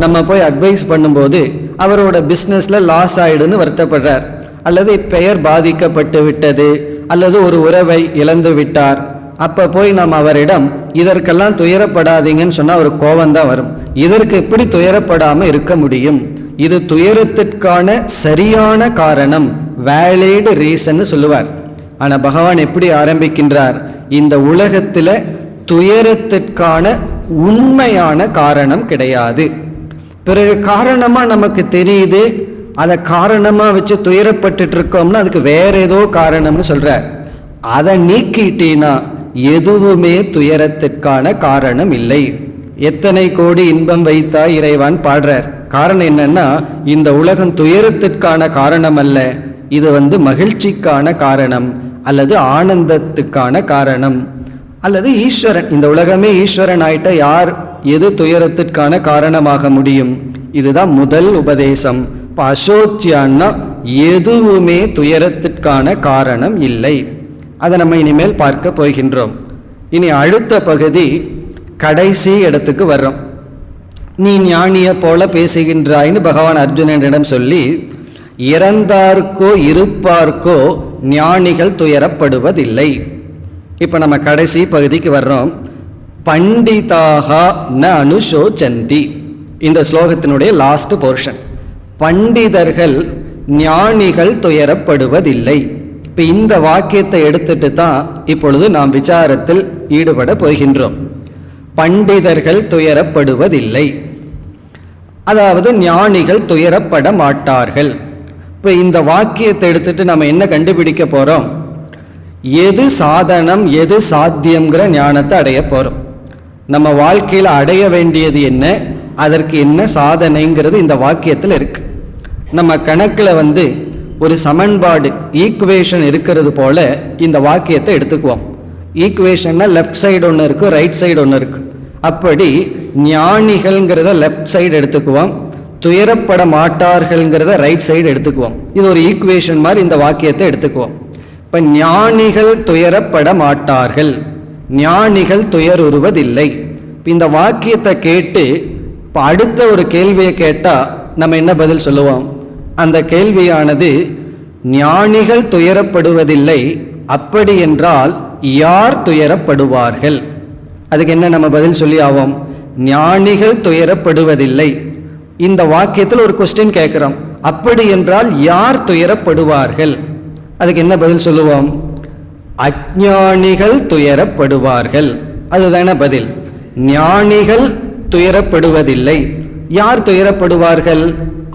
நம்ம போய் அட்வைஸ் பண்ணும்போது அவரோட பிஸ்னஸில் லாஸ் ஆயிடுன்னு வருத்தப்படுறார், அல்லது பெயர் பாதிக்கப்பட்டு விட்டது, அல்லது ஒரு உறவை இழந்து விட்டார். அப்போ போய் நாம் அவரிடம் இதற்கெல்லாம் துயரப்படாதீங்கன்னு சொன்னால் ஒரு கோபம்தான் வரும். இதற்கு எப்படி துயரப்படாமல் இருக்க முடியும்? இது துயரத்திற்கான சரியான காரணம், வேலிட் ரீசன் சொல்லுவார். ஆனால் பகவான் எப்படி ஆரம்பிக்கின்றார்? இந்த உலகத்தில் துயரத்திற்கான உண்மையான காரணம் கிடையாது. பிறகு காரணமாக நமக்கு தெரியுது, அதை காரணமாக வச்சு துயரப்பட்டு இருக்கோம்னா அதுக்கு வேற ஏதோ காரணம்னு சொல்றார். அதை நீக்கிட்டீன்னா எதுவுமே துயரத்திற்கான காரணம் இல்லை. எத்தனை கோடி இன்பம் வைத்தாய் இறைவான் பாடுறார். காரணம் என்னன்னா, இந்த உலகம் துயரத்திற்கான காரணம் அல்ல, இது மகிழ்ச்சிக்கான காரணம், அல்லது ஆனந்தத்துக்கான காரணம், அல்லது ஈஸ்வரன். இந்த உலகமே ஈஸ்வரன் ஆயிட்ட யார் எது துயரத்திற்கான காரணமாக முடியும்? இதுதான் முதல் உபதேசம். அசோச்சியான்னா எதுவுமே துயரத்திற்கான காரணம் இல்லை. அதை நம்ம இனிமேல் பார்க்க போகின்றோம். இனி அடுத்த பகுதி கடைசி இடத்துக்கு வர்றோம். நீ ஞானிய போல பேசுகின்றாய்னு பகவான் அர்ஜுனனிடம் சொல்லி, இறந்தார்க்கோ இருப்பார்க்கோ ஞானிகள் துயரப்படுவதில்லை. இப்ப நம்ம கடைசி பகுதிக்கு வர்றோம். பண்டிதாக ந அனுசோச்சந்தி, இந்த ஸ்லோகத்தினுடைய லாஸ்ட் போர்ஷன். பண்டிதர்கள் ஞானிகள் துயரப்படுவதில்லை. இப்ப இந்த வாக்கியத்தை எடுத்துட்டு தான் இப்பொழுது நாம் விசாரத்தில் ஈடுபட போகின்றோம். பண்டிதர்கள் துயரப்படுவதில்லை, அதாவது ஞானிகள் துயரப்பட மாட்டார்கள். இப்ப இந்த வாக்கியத்தை எடுத்துட்டு நம்ம என்ன கண்டுபிடிக்க போறோம்? எது சாதனம், எது சாத்தியம்ங்கிற ஞானத்தை அடைய போறோம். நம்ம வாழ்க்கையில் அடைய வேண்டியது என்ன, அதற்கு என்ன சாதனைங்கிறது இந்த வாக்கியத்தில் இருக்கு. நம்ம கணக்கில் ஒரு சமன்பாடு, ஈக்குவேஷன் இருக்கிறது போல இந்த வாக்கியத்தை எடுத்துக்குவோம். ஈக்குவேஷன்னா லெஃப்ட் சைடு ஒன்று இருக்கு, ரைட் சைடு ஒன்று இருக்கு. அப்படி ஞானிகள்ங்கிறத லெஃப்ட் சைடு எடுத்துக்குவோம், துயரப்பட மாட்டார்கள்ங்கிறத ரைட் சைடு எடுத்துக்குவோம். இது ஒரு ஈக்குவேஷன் மாதிரி இந்த வாக்கியத்தை எடுத்துக்குவோம். இப்ப ஞானிகள் துயரப்பட மாட்டார்கள், ஞானிகள் துயருறுவதில்லை. இந்த வாக்கியத்தை கேட்டு இப்போ அடுத்த ஒரு கேள்வியை கேட்டா நம்ம என்ன பதில் சொல்லுவோம்? அந்த கேள்வியானது ஞானிகள் துயரப்படுவதில்லை, அப்படி என்றால் யார் துயரப்படுவார்கள்? அதுக்கு என்ன நம்ம பதில் சொல்லி ஆவோம்? ஞானிகள் துயரப்படுவதில்லை. இந்த வாக்கியத்தில் ஒரு கொஸ்டின் கேட்கிறோம், அப்படி என்றால் யார் துயரப்படுவார்கள்? அதுக்கு என்ன பதில் சொல்லுவோம்? அஞ்ஞானிகள் துயரப்படுவார்கள். அதுதான பதில். ஞானிகள் துயரப்படுவதில்லை, யார் துயரப்படுவார்கள்?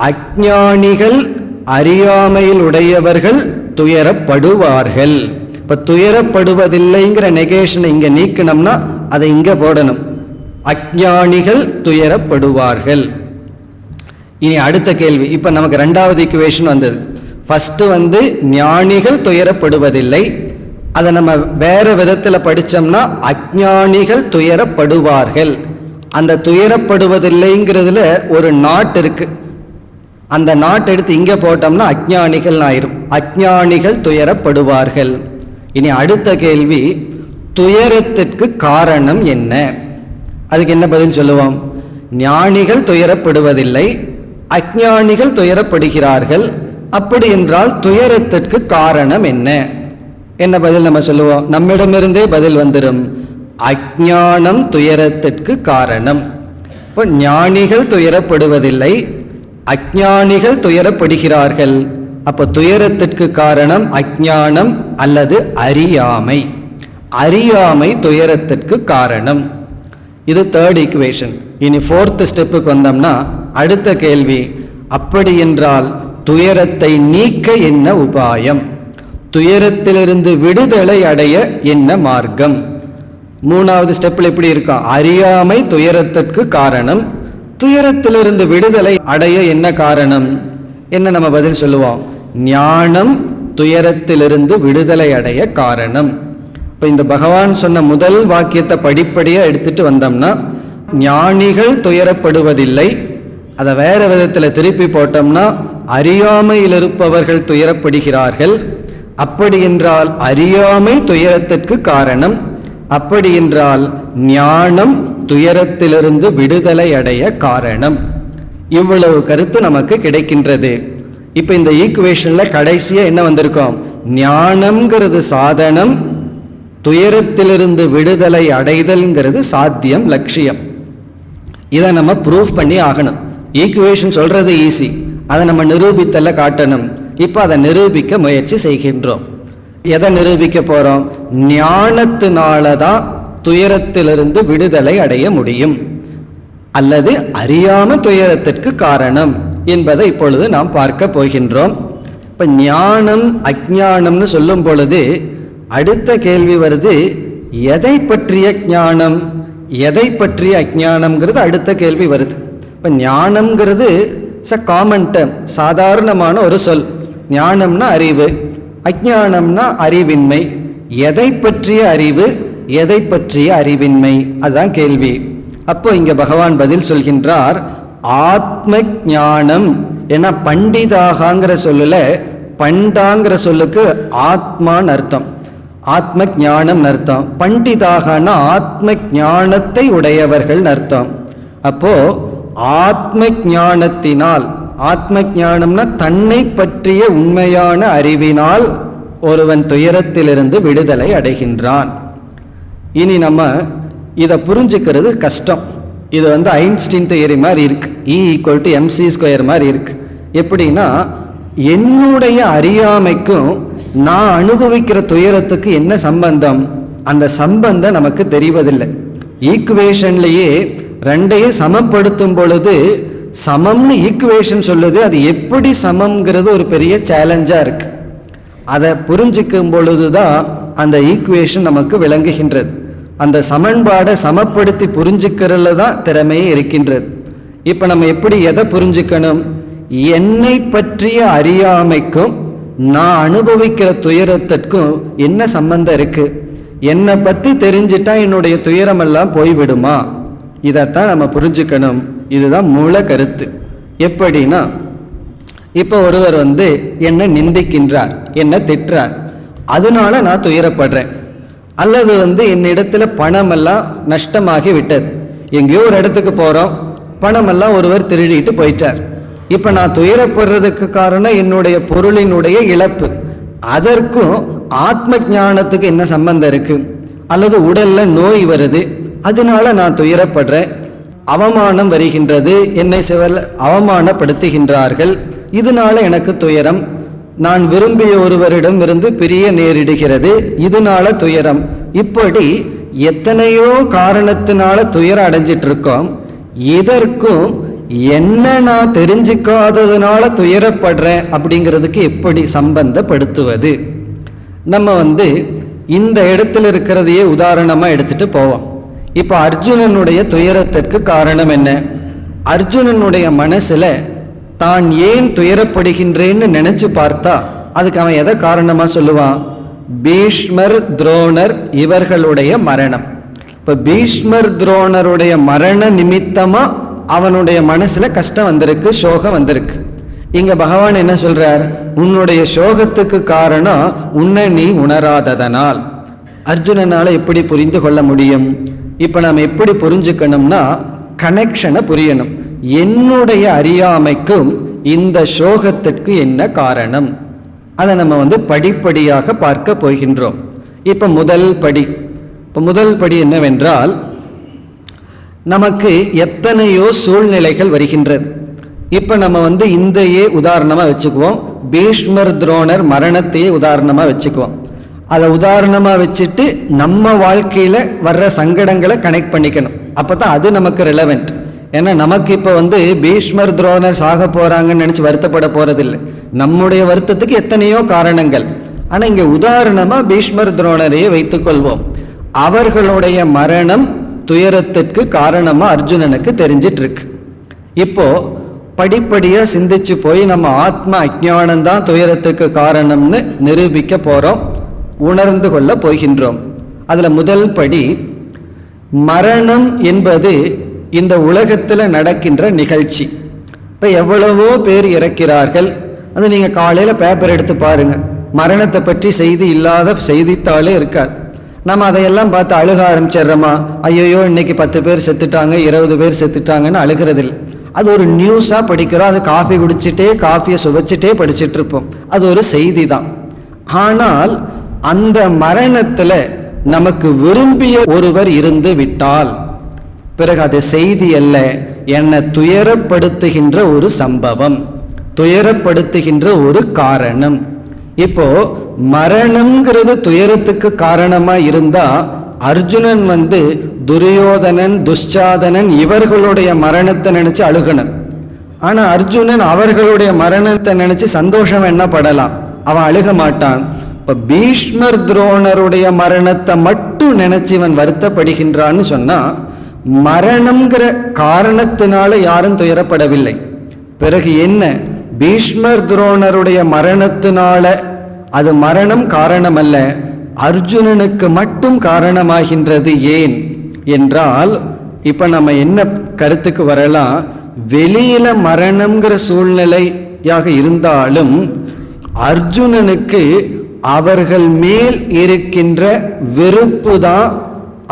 அஞ்ஞானிகள், அறியாமையில் உடையவர்கள் துயரப்படுவார்கள். இப்ப துயரப்படுவதில்லைங்கிற நெகேஷனை இங்க நீக்கணும்னா அதை இங்க போடணும். அஞ்ஞானிகள் துயரப்படுவார்கள். இனி அடுத்த கேள்வி. இப்ப நமக்கு ரெண்டாவது ஈக்குவேஷன் வந்தது. ஃபர்ஸ்ட் ஞானிகள் துயரப்படுவதில்லை, அதை நம்ம வேற விதத்தில் படிச்சோம்னா அஞ்ஞானிகள் துயரப்படுவார்கள். அந்த துயரப்படுவதில்லைங்கிறதுல ஒரு நாட் இருக்கு, அந்த நாட் எடுத்து இங்க போட்டோம்னா அஞ்ஞானிகள் ஆயிரும். அஞ்ஞானிகள் துயரப்படுவார்கள். இனி அடுத்த கேள்வி, துயரத்திற்கு காரணம் என்ன? அதுக்கு என்ன பதில் சொல்லுவோம்? ஞானிகள் துயரப்படுவதில்லை, அஞ்ஞானிகள் துயரப்படுகிறார்கள். அப்படி என்றால் துயரத்திற்கு காரணம் என்ன? என்ன பதில் நம்ம சொல்லுவோம்? நம்மிடமிருந்தே பதில் வந்துடும். அஞ்ஞானம் துயரத்திற்கு காரணம். இப்போ ஞானிகள் துயரப்படுவதில்லை, அஞ்ஞானிகள் துயரப்படுகிறார்கள். அப்ப துயரத்திற்கு காரணம் அஞ்ஞானம் அல்லது அறியாமை. அறியாமை துயரத்திற்கு காரணம். இது தேர்ட் ஈக்குவேஷன். இனி ஃபோர்த் ஸ்டெப்புக்கு வந்தோம்னா அடுத்த கேள்வி, அப்படி என்றால் துயரத்தை நீக்க என்ன உபாயம்? துயரத்திலிருந்து விடுதலை அடைய என்ன மார்க்கம்? மூணாவது ஸ்டெப்ல எப்படி இருக்கா? அறியாமை துயரத்திற்கு காரணம், துயரத்திலிருந்து விடுதலை அடைய என்ன காரணம்? என்ன நம்ம பதில் சொல்லுவோம்? ஞானம் துயரத்திலிருந்து விடுதலை அடைய காரணம். இப்ப இந்த பகவான் சொன்ன முதல் வாக்கியத்தை படிப்படியா எடுத்துட்டு வந்தோம்னா, ஞானிகள் துயரப்படுவதில்லை, அதை வேற விதத்துல திருப்பி போட்டோம்னா அறியாமையில் இருப்பவர்கள் துயரப்படுகிறார்கள். அப்படி என்றால் அறியாமை துயரத்திற்கு காரணம், அப்படி என்றால் ஞானம் துயரத்திலிருந்து விடுதலை அடைய காரணம். இவ்வளவு கருத்து நமக்கு கிடைக்கின்றது. இப்ப இந்த ஈக்குவேஷன்ல கடைசியா என்ன வந்திருக்கோம்? ஞானம்ங்கிறது சாதனம், துயரத்திலிருந்து விடுதலை அடைதல்ங்கிறது சாத்தியம், லட்சியம். இதை நம்ம ப்ரூஃப் பண்ணி ஆகணும். ஈக்குவேஷன் சொல்றது ஈஸி, அதை நம்ம நிரூபித்தல காட்டணும். இப்ப அதை நிரூபிக்க முயற்சி செய்கின்றோம். எதை நிரூபிக்க போறோம்? ஞானத்தினாலதான் துயரத்திலிருந்து விடுதலை அடைய முடியும், அல்லது அறியாம துயரத்திற்கு காரணம் என்பதை இப்பொழுது நாம் பார்க்க போகின்றோம். இப்ப ஞானம் அஞ்ஞானம்னு சொல்லும் பொழுது அடுத்த கேள்வி வருது, எதை பற்றிய ஞானம், எதை பற்றிய அஞ்ஞானம்ங்கிறது அடுத்த கேள்வி வருது. இப்ப ஞானம்ங்கிறது காமன் டேர்ம், சாதாரணமான ஒரு சொல். ஞானம்னா அறிவு, அஞ்ஞானம்னா அறிவின்மை. எதை பற்றிய அறிவு, எதை பற்றிய அறிவின்மை, அதுதான் கேள்வி. அப்போ இங்க பகவான் பதில் சொல்கின்றார், ஆத்ம ஞானம். ஏன்னா பண்டிதாகங்கிற சொல்லுல பண்டாங்கிற சொல்லுக்கு ஆத்மான்னு அர்த்தம், ஆத்ம ஞானம் அர்த்தம். பண்டிதாகனா ஆத்ம ஞானத்தை உடையவர்கள் அர்த்தம். அப்போ ஆத்ம ஞானத்தினால், ஆத்ம ஞானம்னா தன்னை பற்றிய உண்மையான அறிவினால் ஒருவன் துயரத்திலிருந்து விடுதலை அடைகின்றான். இனி நம்ம இதை புரிஞ்சுக்கிறது கஷ்டம். இது ஐன்ஸ்டீன் தியரி மாதிரி இருக்கு, E=mc² மாதிரி இருக்கு. எப்படின்னா, என்னுடைய அறியாமைக்கும் நான் அனுபவிக்கிற துயரத்துக்கு என்ன சம்பந்தம், அந்த சம்பந்தம் நமக்கு தெரிவதில்லை. ஈக்குவேஷன்லயே ரெண்டையும் சமப்படுத்தும் பொழுது, சமம்னு ஈக்குவேஷன் சொல்லுது, அது எப்படி சமம்ங்கிறது ஒரு பெரிய சேலஞ்சா இருக்கு. அதை புரிஞ்சுக்கும் பொழுதுதான் அந்த ஈக்குவேஷன் நமக்கு விளங்குகின்றது. அந்த சமன்பாடை சமப்படுத்தி புரிஞ்சுக்கிறதுல தான் திறமையே இருக்கின்றது. இப்ப நம்ம எப்படி எதை புரிஞ்சுக்கணும்? என்னை பற்றிய அறியாமைக்கும் நான் அனுபவிக்கிற துயரத்திற்கும் என்ன சம்பந்தம் இருக்கு? என்னை பத்தி தெரிஞ்சிட்டா என்னுடைய துயரம் எல்லாம் போய்விடுமா? இதைத்தான் நம்ம புரிஞ்சுக்கணும். இதுதான் மூல கருத்து. எப்படின்னா, இப்ப ஒருவர் என்னை நிந்திக்கின்றார், என்னை திட்டுறார், அதனால நான் துயரப்படுறேன். அல்லது என்னிடத்துல பணம் எல்லாம் நஷ்டமாகி விட்டது, எங்கேயோ ஒரு இடத்துக்கு போறோம், பணம் எல்லாம் ஒருவர் திருடிட்டு போயிட்டார். இப்ப நான் துயரப்படுறதுக்கு காரணம் என்னுடைய பொருளினுடைய இழப்பு. அதற்கும் ஆத்ம ஞானத்துக்கு என்ன சம்பந்தம் இருக்கு? அல்லது உடல்ல நோய் வருது, அதனால நான் துயரப்படுறேன். அவமானம் வருகின்றது, என்னை சிவர் அவமானப்படுத்துகின்றார்கள், இதனால எனக்கு துயரம். நான் விரும்பிய ஒருவரிடம் இருந்து பிரிய நேரிடுகிறது, இதனால துயரம். இப்படி எத்தனையோ காரணத்தினால துயரம் அடைஞ்சிட்டு இருக்கோம். இதற்கும் என்ன நான் தெரிஞ்சுக்காததுனால துயரப்படுறேன் அப்படிங்கிறதுக்கு எப்படி சம்பந்தப்படுத்துவது? நம்ம இந்த இடத்துல இருக்கிறதையே உதாரணமா எடுத்துட்டு போவோம். இப்ப அர்ஜுனனுடைய துயரத்திற்கு காரணம் என்ன? அர்ஜுனனுடைய மனசுல தான் ஏன் துயரப்படுகின்றேன்னு நினைச்சு பார்த்தா அதுக்கு அவன் எதை காரணமா சொல்லுவான்? பீஷ்மர் துரோணர் இவர்களுடைய மரணம். இப்ப பீஷ்மர் துரோணருடைய மரண நிமித்தமா அவனுடைய மனசுல கஷ்டம் வந்திருக்கு, சோகம் வந்திருக்கு. இங்க பகவான் என்ன சொல்றார்? உன்னுடைய சோகத்துக்கு காரணம் உன்னை நீ உணராததனால். அர்ஜுனனால எப்படி புரிந்து கொள்ள முடியும்? இப்ப நாம் எப்படி புரிஞ்சுக்கணும்னா, கனெக்ஷனை புரியணும். என்னுடைய அறியாமைக்கும் இந்த சோகத்திற்கு என்ன காரணம், அதை நம்ம படிப்படியாக பார்க்க போகின்றோம். இப்ப முதல் படி என்னவென்றால், நமக்கு எத்தனையோ சூழ்நிலைகள் வருகின்றது. இப்ப நம்ம இந்தையே உதாரணமா வச்சுக்குவோம், பீஷ்மர் துரோணர் மரணத்தையே உதாரணமா வச்சுக்குவோம். அதை உதாரணமா வச்சுட்டு நம்ம வாழ்க்கையில வர்ற சங்கடங்களை கனெக்ட் பண்ணிக்கணும். அப்பதான் அது நமக்கு ரெலவெண்ட். ஏன்னா நமக்கு இப்ப பீஷ்மர் துரோணர் சாக போறாங்கன்னு நினைச்சு வருத்தப்பட போறதில்லை. நம்முடைய வருத்தத்துக்கு எத்தனையோ காரணங்கள். ஆனா இங்க உதாரணமா பீஷ்மர் துரோணரையே வைத்துக் கொள்வோம். அவர்களுடைய மரணம் துயரத்திற்கு காரணமா அர்ஜுனனுக்கு தெரிஞ்சிட்டு இருக்கு. இப்போ படிப்படியா சிந்திச்சு போய் நம்ம ஆத்ம அஞ்ஞானம்தான் துயரத்துக்கு காரணம்னு நிரூபிக்க போறோம், உணர்ந்து கொள்ள போகின்றோம். அதுல முதல் படி, மரணம் என்பது இந்த உலகத்துல நடக்கின்ற நிகழ்ச்சி. இப்ப எவ்வளவோ பேர் இறக்கிறார்கள். அது நீங்க காலையில பேப்பர் எடுத்து பாருங்க, மரணத்தை பற்றி செய்தி இல்லாத செய்தித்தாளே இருக்காது. நம்ம அதையெல்லாம் பார்த்து அழுக ஆரம்பிச்சிடுறோமா? ஐயோ இன்னைக்கு 10 பேர் செத்துட்டாங்க, 20 பேர் செத்துட்டாங்கன்னு அழுகிறதில்லை. அது ஒரு நியூஸா படிக்கிறோம், அது காஃபி குடிச்சிட்டே காஃபியை சுவைச்சிட்டே படிச்சுட்டு இருப்போம், அது ஒரு செய்தி தான். ஆனால் அந்த மரணத்துல நமக்கு விரும்பிய ஒருவர் இருந்து விட்டால் பிறகு அது செய்தி அல்ல, என்னை துயரப்படுத்துகின்ற ஒரு சம்பவம், துயரப்படுத்துகின்ற ஒரு காரணம். இப்போ மரணம்ங்கிறது துயரத்துக்கு காரணமா இருந்தா அர்ஜுனன் துரியோதனன் துஷ்சாதனன் இவர்களுடைய மரணத்தை நினைச்சு அழுகணும். ஆனா அர்ஜுனன் அவர்களுடைய மரணத்தை நினைச்சு சந்தோஷம் என்ன படலாம், அவன் அழுக மாட்டான். இப்ப பீஷ்மர் துரோணருடைய மரணத்தை மட்டும் நினைச்சு இவன் வருத்தப்படுகின்றான்னு சொன்னா மரணம்ங்கிற காரணத்தினால யாரும் துயரப்படவில்லை. பிறகு என்ன, பீஷ்மர் துரோணருடைய மரணத்தினால அது மரணம் காரணம் அல்ல, அர்ஜுனனுக்கு மட்டும் காரணமாகின்றது. ஏன் என்றால் இப்ப நம்ம என்ன கருத்துக்கு வரலாம், வெளியில மரணம்ங்கிற சூழ்நிலையாக இருந்தாலும் அர்ஜுனனுக்கு அவர்கள் மேல் இருக்கின்ற வெறுப்பு தான்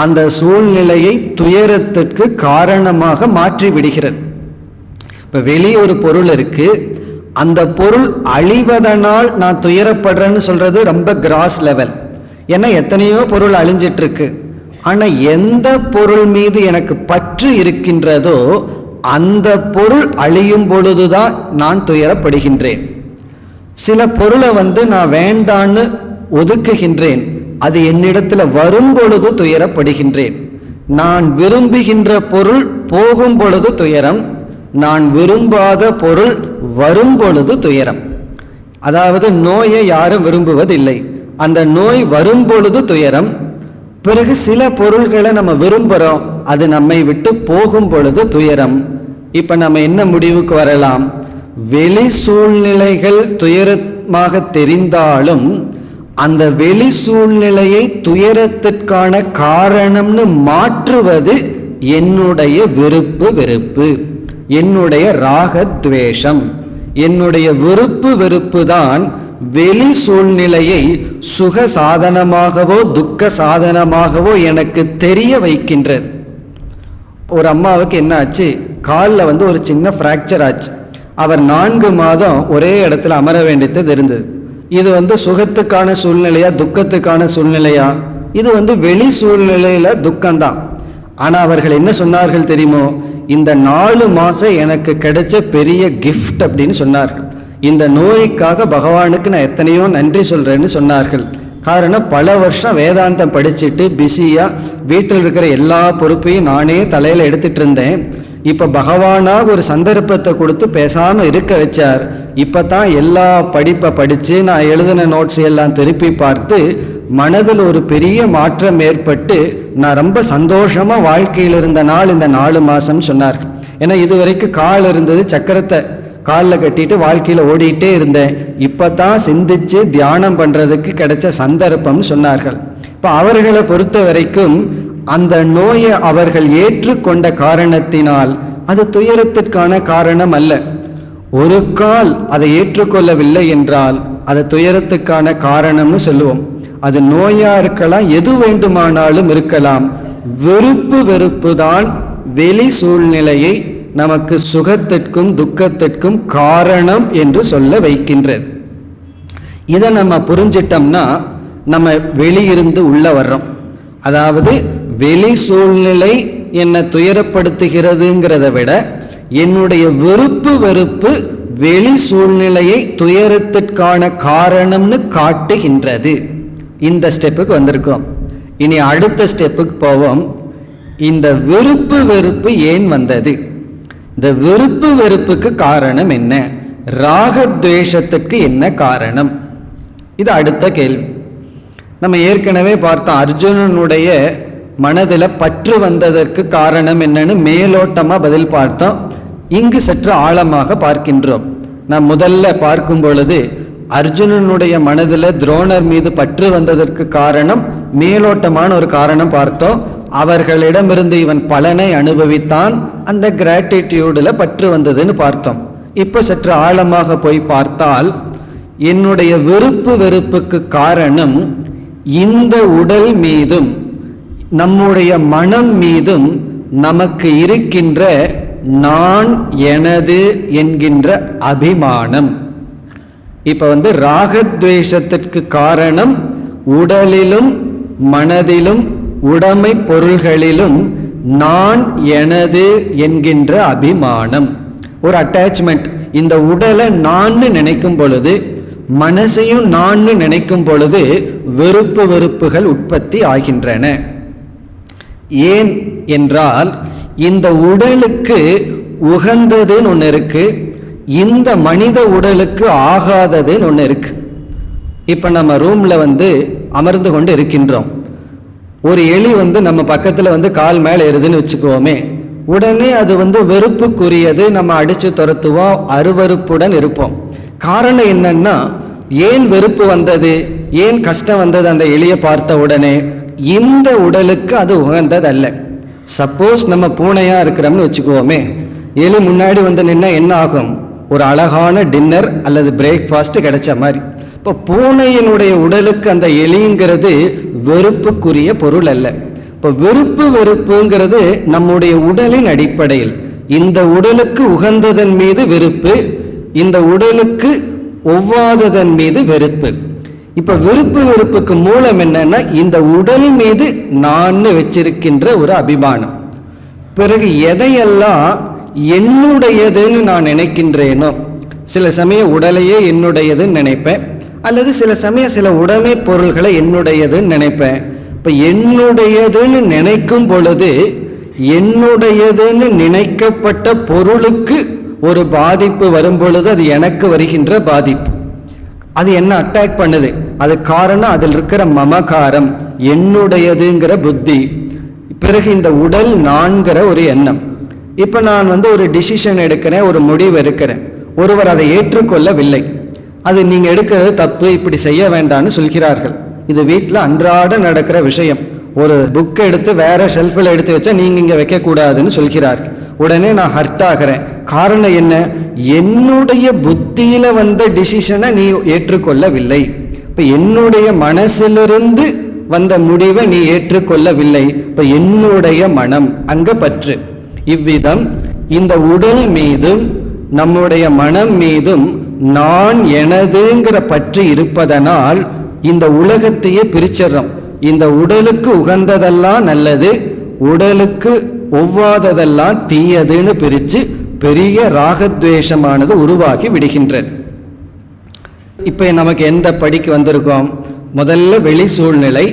அந்த சூழ்நிலையை துயரத்திற்கு காரணமாக மாற்றி விடுகிறது. இப்ப வெளியே ஒரு பொருள் இருக்கு, அந்த பொருள் அழிவதனால் நான் துயரப்படுறேன்னு சொல்றது ரொம்ப கிராஸ் லெவல். ஏன்னா எத்தனையோ பொருள் அழிஞ்சிட்டு இருக்கு. ஆனா எந்த பொருள் மீது எனக்கு பற்று இருக்கின்றதோ அந்த பொருள் அழியும் பொழுதுதான் நான் துயரப்படுகின்றேன். சில பொருளை நான் வேண்டான்னு ஒதுக்குகின்றேன், அது என்னிடத்துல வரும் பொழுது துயரப்படுகின்றேன். நான் விரும்புகின்ற பொருள் போகும் பொழுது துயரம், நான் விரும்பாத பொருள் வரும் பொழுது துயரம். அதாவது நோயை யாரும் விரும்புவதில்லை, அந்த நோய் வரும் பொழுது துயரம். பிறகு சில பொருள்களை நம்ம விரும்புகிறோம், அது நம்மை விட்டு போகும் பொழுது துயரம். இப்ப நம்ம என்ன முடிவுக்கு வரலாம், வெளி சூழ்நிலைகள் துயரமாக தெரிந்தாலும் அந்த வெளி சூழ்நிலையை துயரத்திற்கான காரணம்னு மாற்றுவது என்னுடைய வெறுப்பு, என்னுடைய ராகத்வேஷம். என்னுடைய வெறுப்பு தான் வெளி சூழ்நிலையை சுக சாதனமாகவோ துக்க சாதனமாகவோ எனக்கு தெரிய வைக்கின்றது. ஒரு அம்மாவுக்கு என்ன ஆச்சு, காலில் ஒரு சின்ன பிராக்சர் ஆச்சு. அவர் 4 மாதம் ஒரே இடத்துல அமர வேண்டியது இருந்தது. இது சுகத்துக்கான சூழ்நிலையா துக்கத்துக்கான சூழ்நிலையா? இது வெளி சூழ்நிலையில துக்கம்தான். ஆனா அவர்கள் என்ன சொன்னார்கள் தெரியுமோ, இந்த 4 மாசம் எனக்கு கிடைச்ச பெரிய கிஃப்ட் அப்படின்னு சொன்னார்கள். இந்த நோய்க்காக பகவானுக்கு நான் எத்தனையோ நன்றி சொல்றேன்னு சொன்னார்கள். காரணம், பல வருஷம் வேதாந்தம் படிச்சுட்டு பிஸியா வீட்டில் இருக்கிற எல்லா பொறுப்பையும் நானே தலையில எடுத்துட்டு இருந்தேன். இப்ப பகவானாக ஒரு சந்தர்ப்பத்தை கொடுத்து பேசாம இருக்க வச்சார். இப்பதான் எல்லா படிப்பை படிச்சு நான் எழுதின நோட்ஸ் எல்லாம் திருப்பி பார்த்து மனதில் ஒரு பெரிய மாற்றம் ஏற்பட்டு நான் ரொம்ப சந்தோஷமா வாழ்க்கையில் இருந்த நாள் இந்த 4 மாசம் சொன்னார்கள். ஏன்னா இதுவரைக்கும் கால் இருந்தது, சக்கரத்தை காலில் கட்டிட்டு வாழ்க்கையில ஓடிட்டே இருந்தேன். இப்பதான் சிந்திச்சு தியானம் பண்றதுக்கு கிடைச்ச சந்தர்ப்பம் சொன்னார்கள். இப்ப அவர்களை பொறுத்த வரைக்கும் அந்த நோயை அவர்கள் ஏற்றுக்கொண்ட காரணத்தினால் அது துயரத்திற்கான காரணம் அல்ல. ஒரு கால் அதை ஏற்றுக்கொள்ளவில்லை என்றால் அது துயரத்துக்கான காரணம்னு சொல்லுவோம். அது நோயா இருக்கலாம், எது வேண்டுமானாலும் இருக்கலாம். வெறுப்பு தான் வெளி சூழ்நிலையை நமக்கு சுகத்திற்கும் துக்கத்திற்கும் காரணம் என்று சொல்ல வைக்கின்றது. இதை நம்ம புரிஞ்சிட்டோம்னா நம்ம வெளியிருந்து உள்ள வர்றோம். அதாவது வெளி சூழ்நிலை என்னை துயரப்படுத்துகிறதுங்கிறத விட என்னுடைய வெறுப்பு வெளி சூழ்நிலையை துயரத்திற்கான காரணம்னு காட்டுகின்றது. இந்த ஸ்டெப்புக்கு வந்திருக்கோம். இனி அடுத்த ஸ்டெப்புக்கு போவோம். இந்த வெறுப்பு ஏன் வந்தது? இந்த வெறுப்புக்கு காரணம் என்ன? ராகத்வேஷத்துக்கு என்ன காரணம்? இது அடுத்த கேள்வி. நம்ம ஏற்கனவே பார்த்தோம், அர்ஜுனனுடைய மனதில் பற்று வந்ததற்கு காரணம் என்னன்னு மேலோட்டமா பதில் பார்த்தோம். இங்கு சற்று ஆழமாக பார்க்கின்றோம். நாம் முதல்ல பார்க்கும் பொழுது அர்ஜுனனுடைய மனதில் துரோணர் மீது பற்று வந்ததற்கு காரணம் மேலோட்டமான ஒரு காரணம் பார்த்தோம். அவர்களிடமிருந்து இவன் பலனை அனுபவித்தான், அந்த கிராட்டிடியூடுல பற்று வந்ததுன்னு பார்த்தோம். இப்ப சற்று ஆழமாக போய் பார்த்தால் என்னுடைய வெறுப்புக்கு காரணம் இந்த உடல் மீதும் நம்முடைய மனம் மீதும் நமக்கு இருக்கின்ற நான் எனது என்கின்ற அபிமானம். இப்ப ராகத்வேஷத்திற்கு காரணம் உடலிலும் மனதிலும் உடைமை பொருள்களிலும் நான் எனது என்கின்ற அபிமானம், ஒரு அட்டாச்மெண்ட். இந்த உடலை நான் நினைக்கும் பொழுது, மனசையும் நான் நினைக்கும் பொழுது வெறுப்பு வெறுப்புகள் உற்பத்தி ஆகின்றன. ஏன் என்றால் இந்த உடலுக்கு உகந்ததுன்னு ஒன்று இருக்கு, இந்த மனித உடலுக்கு ஆகாததுன்னு ஒன்று இருக்கு. இப்ப நம்ம ரூம்ல அமர்ந்து கொண்டு இருக்கின்றோம். ஒரு எலி நம்ம பக்கத்துல கால் மேல ஏறுதுன்னு வச்சுக்குவோமே, உடனே அது வெறுப்புக்குரியது, நம்ம அடிச்சு துரத்துவோம், அருவருப்புடன் இருப்போம். காரணம் என்னன்னா, ஏன் வெறுப்பு வந்தது, ஏன் கஷ்டம் வந்தது அந்த எலியை பார்த்த உடனே? இந்த உடலுக்கு அது உகந்தது அல்ல. சப்போஸ் நம்ம பூனையா இருக்கிறோம்னு வச்சுக்குவோமே, எலி முன்னாடி நின்னா என்ன ஆகும்? ஒரு அழகான டின்னர் அல்லது பிரேக்ஃபாஸ்ட் கிடைச்ச மாதிரி. இப்போ பூனையினுடைய உடலுக்கு அந்த எலிங்கிறது வெறுப்புக்குரிய பொருள் அல்ல. இப்போ வெறுப்பு வெறுப்புங்கிறது நம்முடைய உடலின் அடிப்படையில், இந்த உடலுக்கு உகந்ததன் மீது வெறுப்பு, இந்த உடலுக்கு ஒவ்வாததன் மீது வெறுப்பு. இப்ப வெறுப்பு வெறுப்புக்கு மூலம் என்னன்னா, இந்த உடல் மீது நான் வச்சிருக்கின்ற ஒரு அபிமானம். பிறகு எதையெல்லாம் என்னுடையதுன்னு நான் நினைக்கின்றேனோ, சில சமயம் உடலையே என்னுடையதுன்னு நினைப்பேன், அல்லது சில சமயம் சில உடைமை பொருள்களை என்னுடையதுன்னு நினைப்பேன். இப்ப என்னுடையதுன்னு நினைக்கும் பொழுது, என்னுடையதுன்னு நினைக்கப்பட்ட பொருளுக்கு ஒரு பாதிப்பு வரும் பொழுது அது எனக்கு வருகின்ற பாதிப்பு. அது என்ன அட்டாக் பண்ணுது? அது காரணம் அதில் இருக்கிற மமகாரம், என்னுடையதுங்கிற புத்தி. பிறகு இந்த உடல் நான்கிற ஒரு எண்ணம். இப்ப நான் ஒரு டிசிஷன் எடுக்கிறேன், ஒரு முடிவு எடுக்கிறேன், ஒருவர் அதை ஏற்றுக்கொள்ளவில்லை. அது நீங்க எடுக்கிறது தப்பு, இப்படி செய்ய வேண்டாம்னு சொல்கிறார்கள். இது வீட்டில் அன்றாட நடக்கிற விஷயம். ஒரு புக்கை எடுத்து வேற ஷெல்ஃபில் எடுத்து வச்சா நீங்க இங்க வைக்க கூடாதுன்னு சொல்கிறார்கள். உடனே நான் ஹர்ட் ஆகிறேன். காரணம் என்ன? என்னுடைய புத்தியில வந்த டிசிஷனை நீ ஏற்றுக்கொள்ளவில்லை. இப்ப என்னுடைய மனசிலிருந்து வந்த முடிவை நீ ஏற்றுக்கொள்ளவில்லை. இப்ப என்னுடைய மனம் அங்க பற்று. இவ்விதம் இந்த உடல் மீதும் நம்முடைய மனம் மீதும் நான் எனதுங்கிற பற்று இருப்பதனால் இந்த உலகத்தையே பிரிச்சிடறோம். இந்த உடலுக்கு உகந்ததெல்லாம் நல்லது, உடலுக்கு ஒவ்வாததெல்லாம் தீயதுன்னு பிரிச்சு பெரிய ராகத்வேஷமானது உருவாகி விடுகின்றது. இப்ப நமக்கு எந்த படிக்கு வந்திருக்கோம்? முதல்ல வெளி சூழ்நிலை,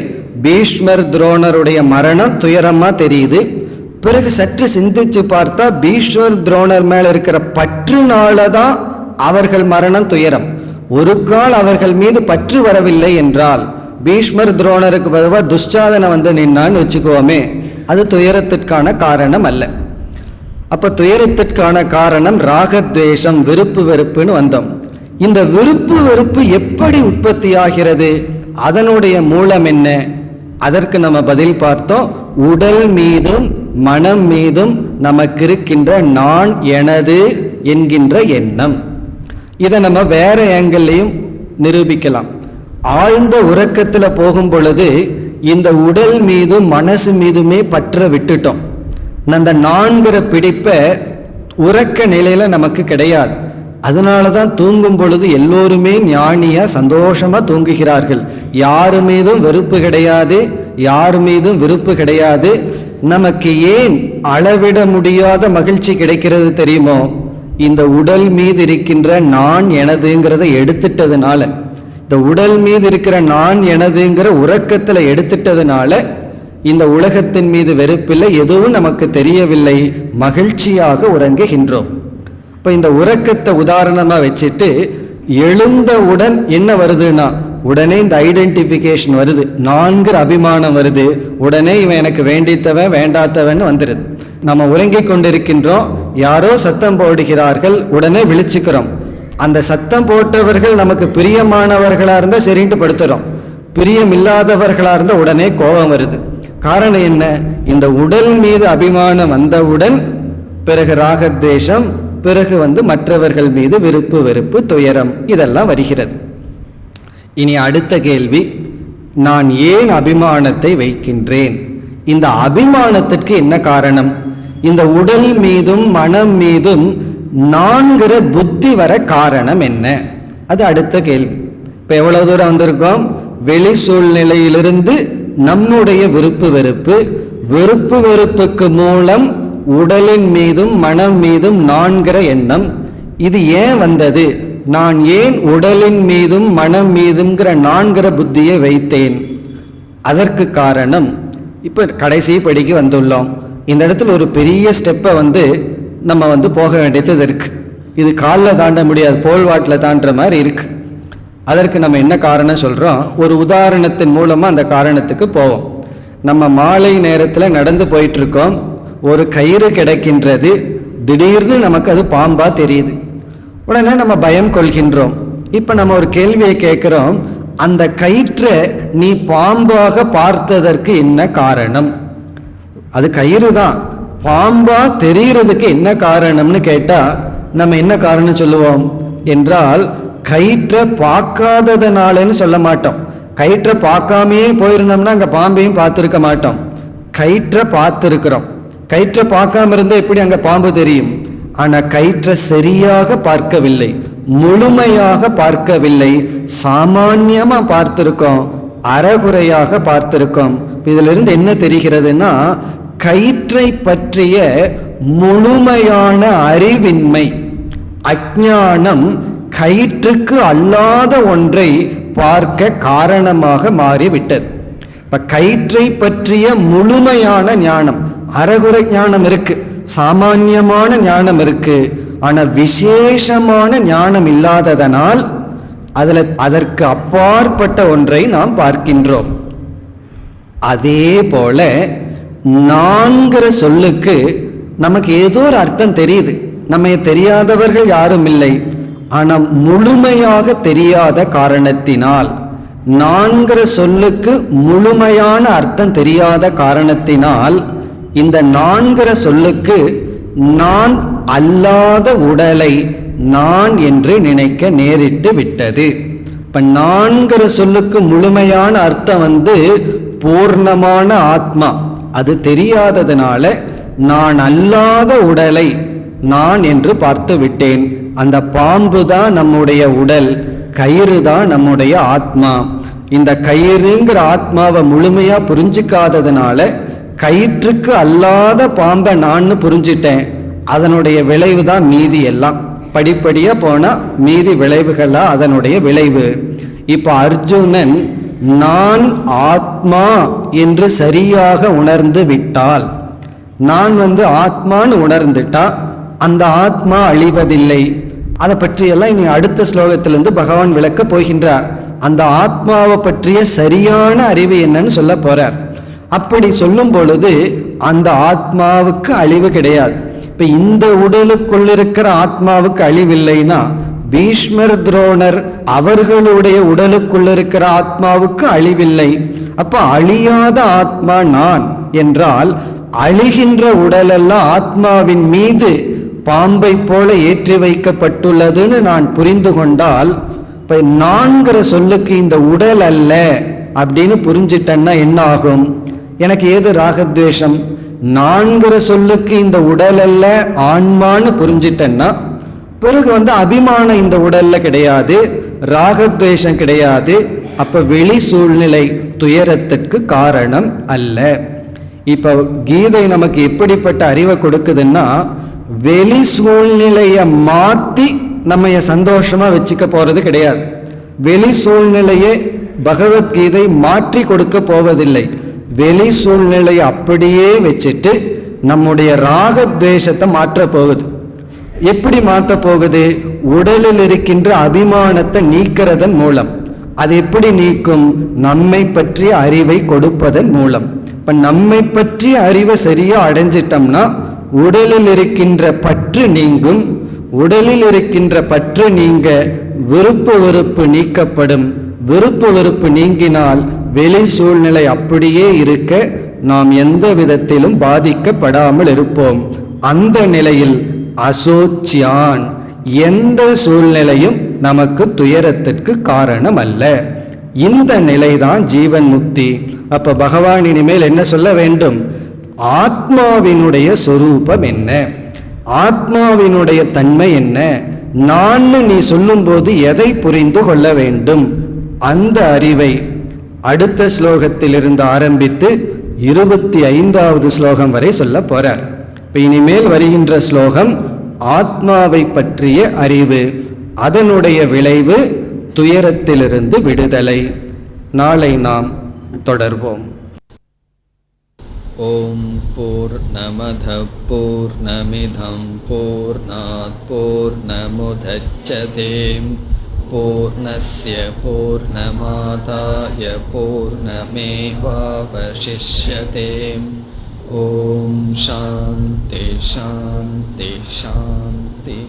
பீஷ்மர் துரோணருடைய மரணம் துயரமா தெரியுது. பிறகு சற்று சிந்திச்சு பார்த்தா பீஷ்மர் துரோணர் மேல இருக்கிற பற்றுனாலதான் அவர்கள் மரணம் துயரம். ஒரு கால் அவர்கள் மீது பற்று வரவில்லை என்றால், பீஷ்மர் துரோணருக்கு பதிலாக துஷ்சாதன நின்னான்னு வச்சுக்கோமே, அது துயரத்திற்கான காரணம் அல்ல. அப்ப துயரத்திற்கான காரணம் ராகத்வேஷம், விருப்பு வெறுப்புன்னு வந்தோம். இந்த விருப்பு வெறுப்பு எப்படி உற்பத்தி ஆகிறது? அதனுடைய மூலம் என்ன? அதற்கு நம்ம பதில் பார்த்தோம். உடல் மீதும் மனம் மீதும் நமக்கு இருக்கின்ற நான் எனது என்கின்ற எண்ணம். இதை நம்ம வேற ஏங்கிள்லையும் நிரூபிக்கலாம். ஆழ்ந்த உறக்கத்துல போகும் பொழுது இந்த உடல் மீதும் மனசு மீதுமே பற்ற விட்டுட்டோம். அந்த நான்கிற பிடிப்ப உறக்க நிலையில நமக்கு கிடையாது. அதனாலதான் தூங்கும் பொழுது எல்லோருமே ஞானியா சந்தோஷமா தூங்குகிறார்கள். யாரு மீதும் வெறுப்பு கிடையாது, யார் மீதும் விருப்பு கிடையாது. நமக்கு ஏன் அளவிட முடியாத மகிழ்ச்சி கிடைக்கிறது தெரியுமோ? இந்த உடல் மீது இருக்கின்ற நான் எனதுங்கிறத எடுத்துட்டதுனால, இந்த உடல் மீது இருக்கிற நான் எனதுங்கிற உறக்கத்துல எடுத்துட்டதுனால இந்த உலகத்தின் மீது வெறுப்பில்லை, எதுவும் நமக்கு தெரியவில்லை, மகிழ்ச்சியாக உறங்குகின்றோம். இப்ப இந்த உறக்கத்தை உதாரணமா வச்சுட்டு எழுந்தவுடன் என்ன வருதுன்னா, உடனே இந்த ஐடென்டிபிகேஷன் வருது, நான்கிற அபிமானம் வருது. உடனே இவன் எனக்கு வேண்டித்தவன் வேண்டாத்தவன் வந்துடுது. நம்ம உறங்கிக் கொண்டிருக்கின்றோம், யாரோ சத்தம் போடுகிறார்கள், உடனே விழிச்சுக்கிறோம். அந்த சத்தம் போட்டவர்கள் நமக்கு பிரியமானவர்களா இருந்தா சரின்ட்டு படுத்துறோம், பிரியம் இல்லாதவர்களா இருந்தா உடனே கோபம் வருது. காரணம் என்ன? இந்த உடல் மீது அபிமானம் வந்தவுடன் பிறகு ராகத்வேஷம், பிறகு மற்றவர்கள் மீது விருப்பு வெறுப்பு துயரம் இதெல்லாம் வருகிறது. இனி அடுத்த கேள்வி, நான் ஏன் அபிமானத்தை வைக்கின்றேன்? இந்த அபிமானத்திற்கு என்ன காரணம்? இந்த உடல் மீதும் மனம் மீதும் நான்கிற புத்தி வர காரணம் என்ன? அது அடுத்த கேள்வி. இப்ப எவ்வளவு தூரம் வந்திருக்கோம்? வெளி சூழ்நிலையிலிருந்து நம்முடைய விருப்பு வெறுப்புக்கு மூலம் உடலின் மீதும் மனம் மீதும் நான்கிற எண்ணம். இது ஏன் வந்தது? நான் ஏன் உடலின் மீதும் மனம் மீதுங்கிற நான்கிற புத்தியை வைத்தேன்? அதற்கு காரணம் இப்ப கடைசி படிக்கு வந்துள்ளோம். இந்த இடத்துல ஒரு பெரிய ஸ்டெப்பை நம்ம போக வேண்டியது இருக்கு. இது காலில் தாண்ட முடியாது, போல்வாட்டில் தாண்டுற மாதிரி இருக்கு. அதற்கு நம்ம என்ன காரணம் சொல்றோம்? ஒரு உதாரணத்தின் மூலமா அந்த காரணத்துக்கு போவோம். நம்ம மாலை நேரத்தில் நடந்து போயிட்டு இருக்கோம், ஒரு கயிறு கிடைக்கின்றது, திடீர்னு நமக்கு அது பாம்பா தெரியுது. உடனே நம்ம பயம் கொள்கின்றோம். இப்ப நம்ம ஒரு கேள்வியை கேட்கிறோம், அந்த கயிற்றை நீ பாம்பாக பார்த்ததற்கு என்ன காரணம்? அது கயிறு தான், பாம்பா தெரிகிறதுக்கு என்ன காரணம்னு கேட்டா நம்ம என்ன காரணம் சொல்லுவோம் என்றால், கயிற்றை பார்க்காததுனாலன்னு சொல்ல மாட்டோம். கயிற்றை பார்க்காமையே போயிருந்தோம்னா அங்க பாம்பையும் பார்த்திருக்க மாட்டோம். கயிற்றை பார்த்திருக்கிறோம். கயிற்றை பார்க்காம இருந்தா எப்படி அங்க பாம்பு தெரியும்? ஆனா கயிற்றை சரியாக பார்க்கவில்லை, முழுமையாக பார்க்கவில்லை, சாமான்யமா பார்த்திருக்கோம், அறகுறையாக பார்த்திருக்கோம். இதுல இருந்து என்ன தெரிகிறதுனா, கயிற்றை பற்றிய முழுமையான அறிவின்மை, அஞ்ஞானம் கயிற்றுக்கு அல்லாத ஒன்றை பார்க்க காரணமாக மாறிவிட்டது. இப்ப கயிற்றை பற்றிய முழுமையான ஞானம், அறகுறை ஞானம் இருக்கு, சாமான்யமான ஞானம் இருக்கு, ஆனா விசேஷமான ஞானம் இல்லாததனால் அதற்கு அப்பாற்பட்ட ஒன்றை நாம் பார்க்கின்றோம். அதே போல நான்கிற சொல்லுக்கு நமக்கு ஏதோ ஒரு அர்த்தம் தெரியுது. நம்ம தெரியாதவர்கள் யாரும் இல்லை, ஆனா முழுமையாக தெரியாத காரணத்தினால், நான்கிற சொல்லுக்கு முழுமையான அர்த்தம் தெரியாத காரணத்தினால், இந்த நான்கிற சொல்லுக்கு நான் அல்லாத உடலை நான் என்று நினைக்க நேரிட்டு விட்டது. இப்ப நான்கிற சொல்லுக்கு முழுமையான அர்த்தம் பூர்ணமான ஆத்மா, அது தெரியாததுனால நான் அல்லாத உடலை நான் என்று பார்த்து விட்டேன். அந்த பாம்பு தான் நம்முடைய உடல், கயிறு தான் நம்முடைய ஆத்மா. இந்த கயிறுங்கிற ஆத்மாவை முழுமையா புரிஞ்சிக்காததுனால கயிற்றுக்கு அல்லாத பாம்பை நான் புரிஞ்சிட்டேன். அதனுடைய விளைவு தான் மீதி எல்லாம். படிப்படியா போனா மீதி விளைவுகளா அதனுடைய விளைவு. இப்ப அர்ஜுனன் நான் ஆத்மா என்று சரியாக உணர்ந்து விட்டால், நான் ஆத்மான்னு உணர்ந்துட்டா அந்த ஆத்மா அழிவதில்லை. அதை பற்றியெல்லாம் இனி அடுத்த ஸ்லோகத்திலிருந்து பகவான் விளக்க போகின்றார். அந்த ஆத்மாவை பற்றிய சரியான அறிவு என்னன்னு சொல்ல போறார். அப்படி சொல்லும் பொழுது அந்த ஆத்மாவுக்கு அழிவு கிடையாது. இப்ப இந்த உடலுக்குள் இருக்கிற ஆத்மாவுக்கு அழிவில்லைன்னா, பீஷ்மர் துரோணர் அவர்களுடைய உடலுக்குள் இருக்கிற ஆத்மாவுக்கு அழிவில்லை. அப்ப அழியாத ஆத்மா நான் என்றால், அழிகின்ற உடலெல்லாம் ஆத்மாவின் மீது பாம்பை போல ஏற்றி வைக்கப்பட்டுள்ளதுன்னு நான் புரிந்து கொண்டால், இப்ப நான்கிற சொல்லுக்கு இந்த உடல் அல்ல அப்படின்னு புரிஞ்சிட்டேன்னா என்ன ஆகும்? எனக்கு ஏது ராகத்வேஷம்? நான்கிற சொல்லுக்கு இந்த உடல் அல்ல ஆன்மான்னு புரிஞ்சிட்டேன்னா பிறகு அபிமானம் இந்த உடல்ல கிடையாது, ராகத்வேஷம் கிடையாது. அப்ப வெளி சூழ்நிலை துயரத்திற்கு காரணம் அல்ல. இப்ப கீதை நமக்கு எப்படிப்பட்ட அறிவை கொடுக்குதுன்னா, வெளி சூழ்நிலைய மாத்தி நம்ம சந்தோஷமா வச்சுக்க போறது கிடையாது. வெளி சூழ்நிலையை பகவத்கீதை மாற்றி கொடுக்க போவதில்லை. வெளி சூழ்நிலையை அப்படியே வச்சுட்டு நம்முடைய ராகத்வேஷத்தை மாற்ற போகுது. எப்படி மாற்ற போகுது? உடலில் இருக்கின்ற அபிமானத்தை நீக்கிறதன் மூலம். அது எப்படி நீக்கும்? நம்மை பற்றிய அறிவை கொடுப்பதன் மூலம். இப்ப நம்மை பற்றிய அறிவை சரியா அடைஞ்சிட்டோம்னா உடலில் இருக்கின்ற பற்று நீங்கும். உடலில் இருக்கின்ற பற்று நீங்க விருப்பு வெறுப்பு நீக்கப்படும். விருப்பு வெறுப்பு நீங்கினால் வெளி சூழ்நிலை அப்படியே இருக்க நாம் எந்த விதத்திலும் பாதிக்கப்படாமல் இருப்போம். அந்த நிலையில் அசோச்சியான், எந்த சூழ்நிலையும் நமக்கு துயரத்திற்கு காரணம் அல்ல. இந்த நிலைதான் ஜீவன் முக்தி. அப்ப பகவான் இனிமேல் என்ன சொல்ல வேண்டும்? ஆத்மாவினுடைய சொரூபம் என்ன, ஆத்மாவினுடைய தன்மை என்ன, நான் நீ சொல்லும்போது எதை புரிந்து கொள்ள வேண்டும், அந்த அறிவை அடுத்த ஸ்லோகத்திலிருந்து ஆரம்பித்து 25வது ஸ்லோகம் வரை சொல்ல போறார். இப்ப இனிமேல் வருகின்ற ஸ்லோகம் ஆத்மாவை பற்றிய அறிவு, அதனுடைய விளைவு துயரத்திலிருந்து விடுதலை. நாளை நாம் தொடர்வோம். ஓம் பூர்ணமத பூர்ணமிதம் பூர்ணாத் பூர்ணமுதச்யதே பூர்ணஸ்ய பூர்ணமாதாய பூர்ணமேவாவசிஷ்யதே. ஓம் சாந்தி சாந்தி சாந்தி.